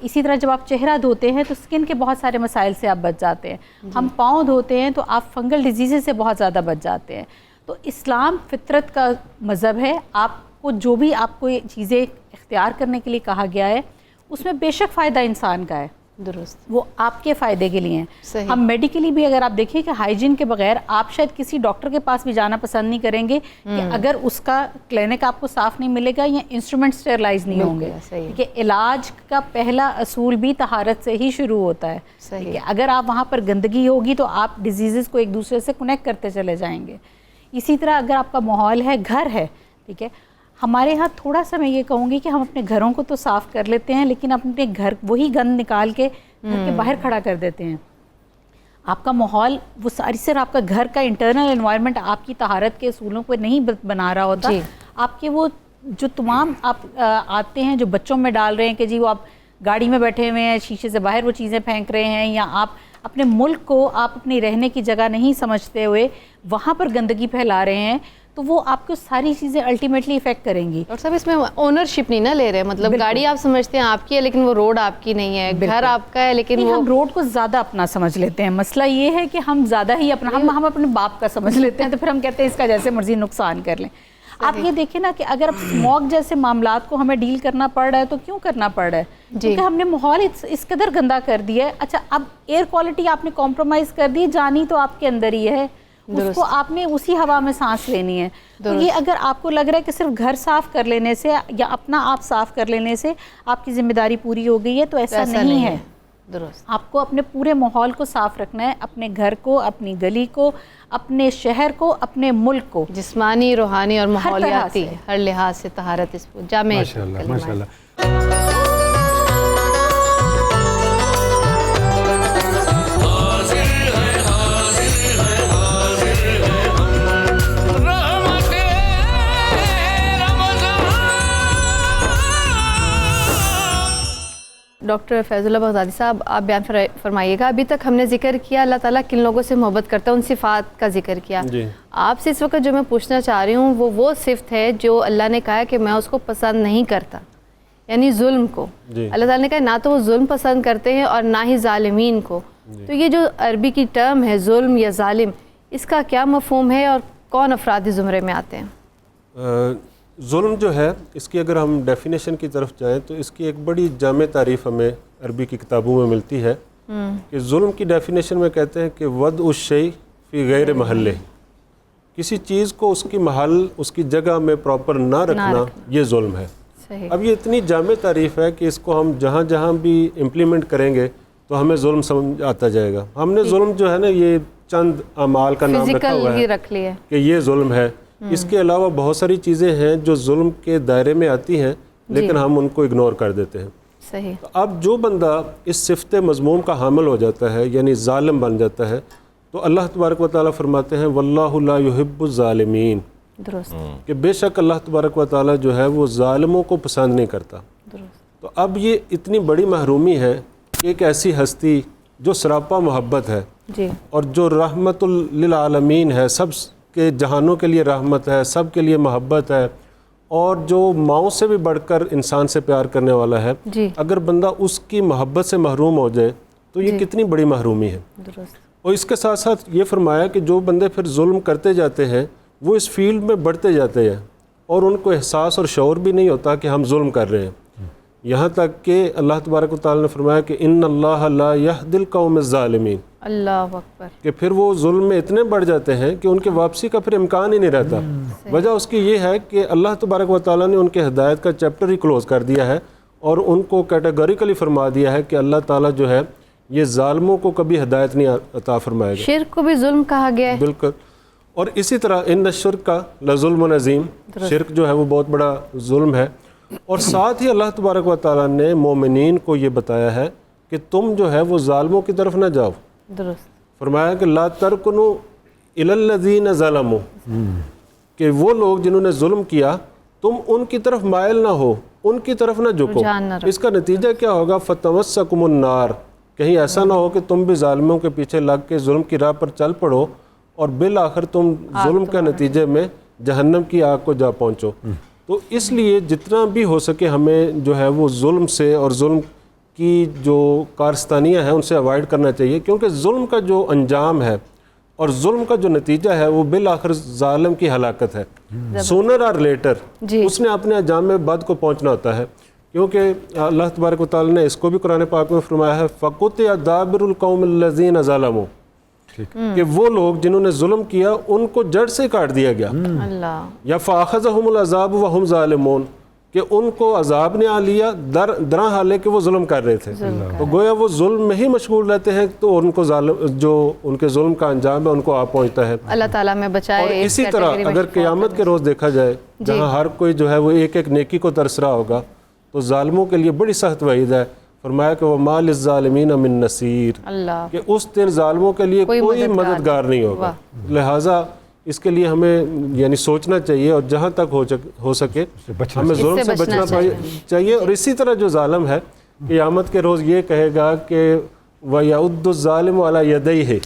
اسی طرح جب آپ چہرہ دھوتے ہیں تو اسکن کے بہت سارے مسائل سے آپ بچ جاتے ہیں. ہم پاؤں دھوتے ہیں تو آپ فنگل ڈیزیزز سے بہت زیادہ بچ جاتے ہیں. تو اسلام فطرت کا مذہب ہے. آپ کو جو بھی آپ کو یہ چیزیں اختیار کرنے کے لیے کہا گیا ہے اس میں بے شک فائدہ انسان کا ہے. درست. وہ آپ کے فائدے کے لیے ہیں. ہم میڈیکلی بھی اگر آپ دیکھیں کہ ہائیجین کے بغیر آپ شاید کسی ڈاکٹر کے پاس بھی جانا پسند نہیں کریں گے کہ اگر اس کا کلینک آپ کو صاف نہیں ملے گا یا انسٹرومنٹ اسٹیرلائز نہیں ہوں گے. کہ علاج کا پہلا اصول بھی طہارت سے ہی شروع ہوتا ہے. کہ اگر آپ وہاں پر گندگی ہوگی تو آپ ڈیزیزز کو ایک دوسرے سے کنیکٹ کرتے چلے جائیں گے. اسی طرح اگر آپ کا ماحول ہے, گھر ہے, ٹھیک ہے, ہمارے ہاں تھوڑا سا میں یہ کہوں گی کہ ہم اپنے گھروں کو تو صاف کر لیتے ہیں لیکن اپنے گھر وہی گند نکال کے گھر کے باہر کھڑا کر دیتے ہیں. آپ کا ماحول وہ ساری سر آپ کا گھر کا انٹرنل انوائرمنٹ آپ کی طہارت کے اصولوں کو نہیں بنا رہا ہوتا. آپ کے وہ جو تمام آپ آتے ہیں جو بچوں میں ڈال رہے ہیں کہ جی وہ آپ گاڑی میں بیٹھے ہوئے ہیں شیشے سے باہر وہ چیزیں پھینک رہے ہیں, یا آپ اپنے ملک کو آپ اپنی رہنے کی جگہ نہیں سمجھتے ہوئے وہاں پر گندگی پھیلا رہے ہیں, تو وہ آپ کو ساری چیزیں الٹیمیٹلی افیکٹ کریں گی. اور صاحب اس میں اونرشپ نہیں نہ لے رہے, مطلب گاڑی آپ سمجھتے ہیں آپ کی ہے لیکن وہ روڈ آپ کی نہیں ہے, گھر آپ کا ہے لیکن وہ ہم روڈ کو زیادہ اپنا سمجھ لیتے ہیں. مسئلہ یہ ہے کہ ہم زیادہ ہی اپنا ہم اپنے باپ کا سمجھ لیتے ہیں, تو پھر ہم کہتے ہیں اس کا جیسے مرضی نقصان کر لیں. آپ یہ دیکھیں نا کہ اگر اب اسموگ جیسے معاملات کو ہمیں ڈیل کرنا پڑ رہا ہے تو کیوں کرنا پڑ رہا ہے؟ کیونکہ ہم نے ماحول اس قدر گندا کر دیا ہے. اچھا اب ایئر کوالٹی آپ نے کمپرومائز کر دی, جانی تو آپ کے اندر ہی ہے, اس کو آپ نے اسی ہوا میں سانس لینی ہے. تو یہ اگر آپ کو لگ رہا ہے کہ صرف گھر صاف کر لینے سے یا اپنا آپ صاف کر لینے سے آپ کی ذمہ داری پوری ہو گئی ہے, تو ایسا نہیں ہے. درست. آپ کو اپنے پورے ماحول کو صاف رکھنا ہے, اپنے گھر کو, اپنی گلی کو, اپنے شہر کو, اپنے ملک کو, جسمانی, روحانی اور ماحولیاتی ہر لحاظ سے طہارت اس کو جامع. ماشاءاللہ ماشاءاللہ. ڈاکٹر فیض اللہ بغدادی صاحب, آپ بیان فرمائیے گا, ابھی تک ہم نے ذکر کیا اللہ تعالیٰ کن لوگوں سے محبت کرتا ہے, ان صفات کا ذکر کیا. آپ سے اس وقت جو میں پوچھنا چاہ رہی ہوں وہ صفت ہے جو اللہ نے کہا کہ میں اس کو پسند نہیں کرتا, یعنی ظلم کو. اللہ تعالیٰ نے کہا نہ تو وہ ظلم پسند کرتے ہیں اور نہ ہی ظالمین کو. تو یہ جو عربی کی ٹرم ہے ظلم یا ظالم, اس کا کیا مفہوم ہے اور کون افراد اس زمرے میں آتے ہیں؟ ظلم جو ہے اس کی اگر ہم ڈیفینیشن کی طرف جائیں تو اس کی ایک بڑی جامع تعریف ہمیں عربی کی کتابوں میں ملتی ہے کہ ظلم کی ڈیفینیشن میں کہتے ہیں کہ وضع الشیء فی غیر محلہ, کسی چیز کو اس کی محل اس کی جگہ میں پراپر نہ رکھنا, یہ ظلم ہے. اب یہ اتنی جامع تعریف ہے کہ اس کو ہم جہاں جہاں بھی امپلیمنٹ کریں گے تو ہمیں ظلم سمجھ آتا جائے گا. ہم نے ظلم جو ہے نا یہ چند اعمال کا نام رکھا ہوا ہے کہ یہ ظلم ہے. اس کے علاوہ بہت ساری چیزیں ہیں جو ظلم کے دائرے میں آتی ہیں لیکن ہم ان کو اگنور کر دیتے ہیں. صحیح. اب جو بندہ اس صفت مذموم کا حامل ہو جاتا ہے یعنی ظالم بن جاتا ہے تو اللہ تبارک و تعالیٰ فرماتے ہیں واللہ لا یحب الظالمین, درست, کہ بے شک اللہ تبارک و تعالیٰ جو ہے وہ ظالموں کو پسند نہیں کرتا. درست. تو اب یہ اتنی بڑی محرومی ہے کہ ایک ایسی ہستی جو سراپا محبت ہے اور جو رحمت للعالمین ہے, سب کے جہانوں کے لیے رحمت ہے, سب کے لیے محبت ہے, اور جو ماؤں سے بھی بڑھ کر انسان سے پیار کرنے والا ہے, اگر بندہ اس کی محبت سے محروم ہو جائے تو یہ کتنی بڑی محرومی ہے. اور اس کے ساتھ ساتھ یہ فرمایا کہ جو بندے پھر ظلم کرتے جاتے ہیں وہ اس فیلڈ میں بڑھتے جاتے ہیں اور ان کو احساس اور شعور بھی نہیں ہوتا کہ ہم ظلم کر رہے ہیں. یہاں تک کہ اللہ تبارک و تعالیٰ نے فرمایا کہ ان اللہ لا یہدی القوم الظالمین, اللہ اکبر, کہ پھر وہ ظلم میں اتنے بڑھ جاتے ہیں کہ ان کے واپسی کا پھر امکان ہی نہیں رہتا. وجہ اس کی یہ ہے کہ اللہ تبارک و تعالیٰ نے ان کے ہدایت کا چیپٹر ہی کلوز کر دیا ہے اور ان کو کیٹیگوریکلی فرما دیا ہے کہ اللہ تعالیٰ جو ہے یہ ظالموں کو کبھی ہدایت نہیں عطا فرمائے گا. شرک کو بھی ظلم کہا گیا ہے. بالکل. اور اسی طرح ان الشرک لظلم عظیم, شرک جو ہے وہ بہت بڑا ظلم ہے. اور ساتھ ہی اللہ تبارک و تعالیٰ نے مومنین کو یہ بتایا ہے کہ تم جو ہے وہ ظالموں کی طرف نہ جاؤ. درست. فرمایا کہ لا ترکنوا الی الذین ظلموا, کہ وہ لوگ جنہوں نے ظلم کیا تم ان کی طرف مائل نہ ہو, ان کی طرف نہ جھکو. اس کا نتیجہ کیا ہوگا؟ فتمسکم النار, کہیں ایسا نہ ہو کہ تم بھی ظالموں کے پیچھے لگ کے ظلم کی راہ پر چل پڑو اور بالآخر تم ظلم کے نتیجے میں جہنم کی آگ کو جا پہنچو. تو اس لیے جتنا بھی ہو سکے ہمیں جو ہے وہ ظلم سے اور ظلم کی جو کارستانیاں ہیں ان سے اوائڈ کرنا چاہیے, کیونکہ ظلم کا جو انجام ہے اور ظلم کا جو نتیجہ ہے وہ بالآخر ظالم کی ہلاکت ہے. سونر اور لیٹر اس نے اپنے انجام میں بد کو پہنچنا ہوتا ہے, کیونکہ اللہ تبارک و تعالیٰ نے اس کو بھی قرآن پاک میں فرمایا ہے فَقُطِعَ دَابِرُ الْقَوْمِ الَّذِينَ ظَلَمُوا, کہ وہ لوگ جنہوں نے ظلم کیا ان کو جڑ سے کاٹ دیا گیا. یا فَأَخَذَهُمُ الْعَذَابُ وَهُمْ ظَالِمُونَ, کہ ان کو عذاب نے آ لیا درا حالے کہ وہ ظلم کر رہے تھے. تو گویا وہ ظلم میں ہی مشغول رہتے ہیں تو ان کو جو ان کے ظلم کا انجام ہے ان کو آ پہنچتا ہے. اللہ تعالیٰ میں بچائے. اور اسی طرح اگر قیامت کے روز دیکھا جائے جہاں ہر کوئی جو ہے وہ ایک ایک نیکی کو ترس رہا ہوگا تو ظالموں کے لیے بڑی سخت وعید ہے. فرمایا کہ وَمَا لِلظَّالِمِينَ مِن نَصِيرٍ, کہ اس دن ظالموں کے لیے کوئی مددگار نہیں ہوگا. لہٰذا اس کے لیے ہمیں یعنی سوچنا چاہیے اور جہاں تک ہو سکے ہمیں ظلم سے بچنا چاہیے. اور اسی طرح جو ظالم ہے قیامت کے روز یہ کہے گا کہ وَيَعُدُّ الظَّالِمُ عَلَى يَدَيْهِ,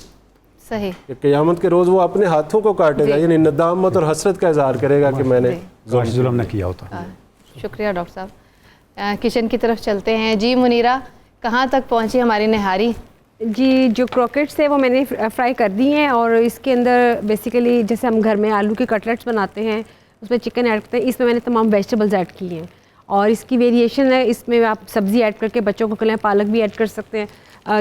صحیح کہ قیامت کے روز وہ اپنے ہاتھوں کو کاٹے گا, یعنی ندامت اور حسرت کا اظہار کرے گا کہ میں نے کاش ظلم نہ کیا ہوتا. شکریہ ڈاکٹر صاحب. کچن کی طرف چلتے ہیں. جی منیرہ, کہاں تک پہنچی ہماری نہاری؟ جی جو کروکٹس ہے وہ میں نے فرائی کر دی ہیں, اور اس کے اندر بیسیکلی جیسے ہم گھر میں آلو کے کٹلیٹس بناتے ہیں اس میں چکن ایڈ کرتے ہیں, اس میں نے تمام ویجیٹیبلز ایڈ کی ہیں, اور اس کی ویریشن ہے, اس میں آپ سبزی ایڈ کر کے بچوں کو کھلائیں, پالک بھی ایڈ کر سکتے ہیں.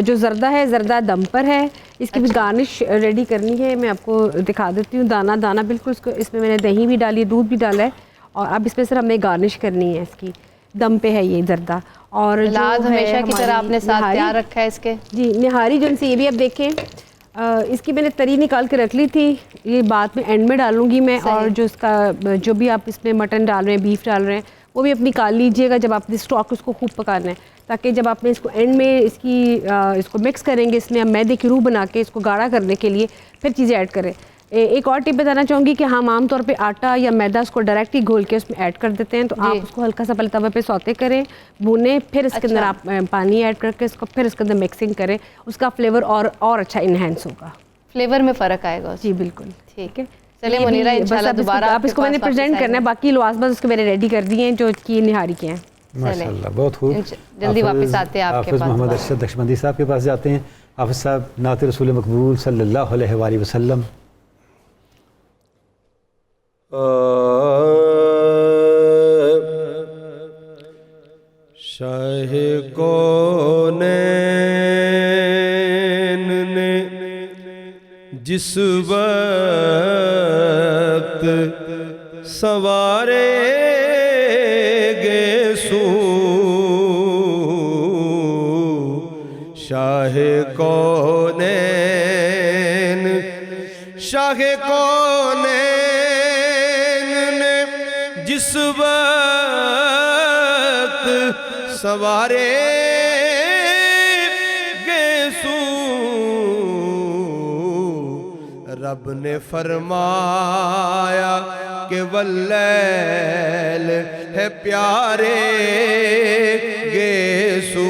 جو زردہ ہے, زردہ دم پر ہے, اس کی بھی گارنش ریڈی کرنی ہے, میں آپ کو دکھا دیتی ہوں. دانہ دانہ بالکل اس میں نے دہی بھی ڈالی ہے, دودھ بھی ڈالا ہے, اور اب اس میں صرف ہمیں گارنش کرنی ہے. اس کی دم پہ ہے یہ زردہ. اور سلاد ہمیشہ کی طرح آپ نے ساتھ تیار رکھا ہے اس کے. جی نہاری جو ان سے یہ بھی آپ دیکھیں, اس کی میں نے تری نکال کے رکھ لی تھی, یہ بعد میں اینڈ میں ڈالوں گی میں. اور جو اس کا جو بھی آپ اس میں مٹن ڈال رہے ہیں, بیف ڈال رہے ہیں, وہ بھی آپ نکال لیجئے گا جب آپ اسٹاک اس کو خوب پکانا ہے, تاکہ جب آپ نے اس کو اینڈ میں اس کو مکس کریں گے, اس میں میدے کی روح بنا کے اس کو گاڑھا کرنے کے لیے پھر چیزیں ایڈ کریں. ایک اور ٹپ بتانا چاہوں گی کہ ہم عام طور پہ آٹا یا میدا اس کو ڈائریکٹ ہی گھول کے اس میں ایڈ کر دیتے ہیں, تو آپ اس کو ہلکا سا پہلے توے پہ سوتے کریں, بھونیں, پھر اس کے اندر آپ پانی ایڈ کر کے اس کو پھر اس کے اندر مکسنگ کریں, اس کا فلیور اور اچھا انہینس ہوگا. فلیور میں فرق آئے گا. جی بالکل. ٹھیک ہے, چلیں منیرہ انشاءاللہ دوبارہ آپ اس کو میں نے پریزنٹ کرنا ہے, باقی لوازمات اس کو میں نے ریڈی کر دی ہیں جو کی نہاری کے ہیں. ماشاءاللہ بہت خوب. جلدی واپس آتے ہیں آپ کے پاس. حافظ محمد ارشد نقشبندی صاحب کے پاس جاتے ہیں. حافظ صاحب, نعت رسول مقبول صلی اللہ علیہ وآلہ وسلم. شاہ کونین نے جس وقت سوارے گے سو, شاہ کونین, شاہ کونین نے جس وقت سوارے گے سو, رب نے فرمایا کہ واللیل ہے پیارے گے سو,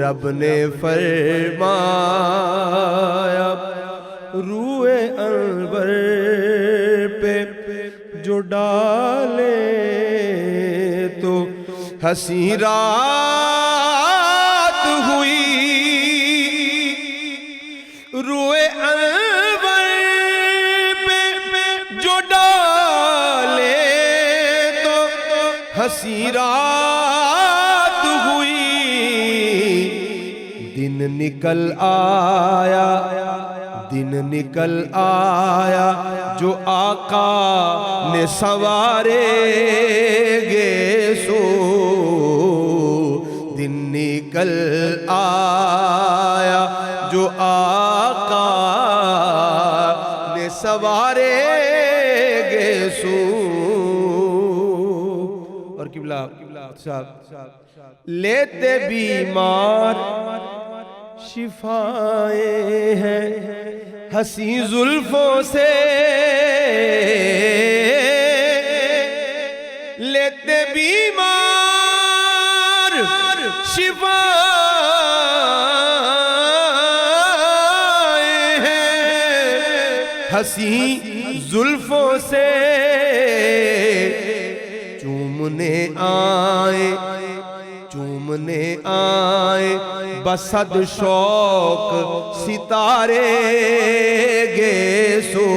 رب نے فرمایا روئے انور پہ جو ڈالے تو ہنسی رات ہوئی, روئے انور پہ جو ڈالے تو ہنسی رات ہوئی, دن نکل آیا, دن نکل آیا جو آقا نے سوارے گے سو, دن نکل آیا جو آقا نے سوارے گے سو. اور قبلہ صاحب لیتے بیمار شفائیں ہیں حسین زلفوں سے, لیتے بیمار شفائیں ہیں حسین زلفوں سے, چومنے آئے, چومنے آئے بصد شوق ستارے گے سو,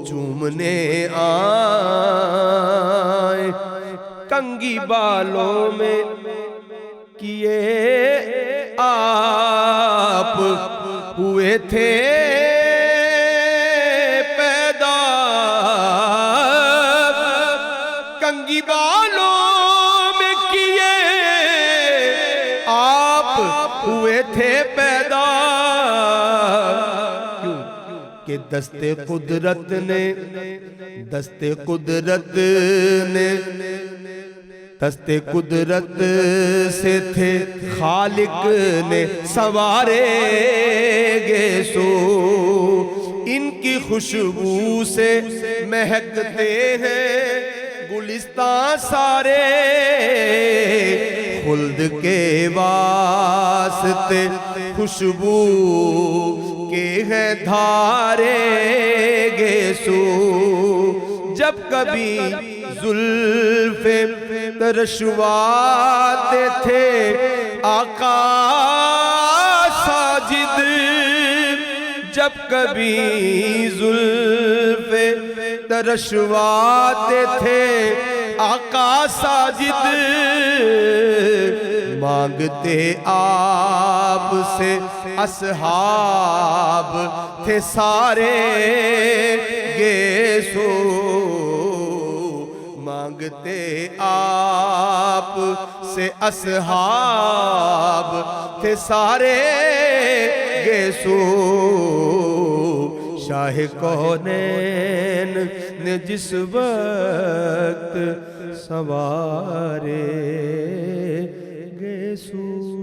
چومنے آئے کنگھی بالوں میں کیے آپ ہوئے تھے پیدا, کنگھی بالوں میں کیے آپ ہوئے تھے پیدا, کیوں کہ دست قدرت نے, دست قدرت نے, دست قدرت سے تھے خالق نے سوارے گے سو, ان کی خوشبو سے مہکتے ہیں گلستان سارے, خلد کے واسطے خوشبو کے ہیں دھارے گیسو جب کبھی زلف ترشواتے تھے آقا ساجد جب کبھی زلف ترشواتے تھے آقا ساجد مانگتے آپ سے اصحاب تھے سارے گیسو مانگتے آپ سے اصحاب تھے سارے گیسو شاہ کونین نے جس وقت سوارے گیسو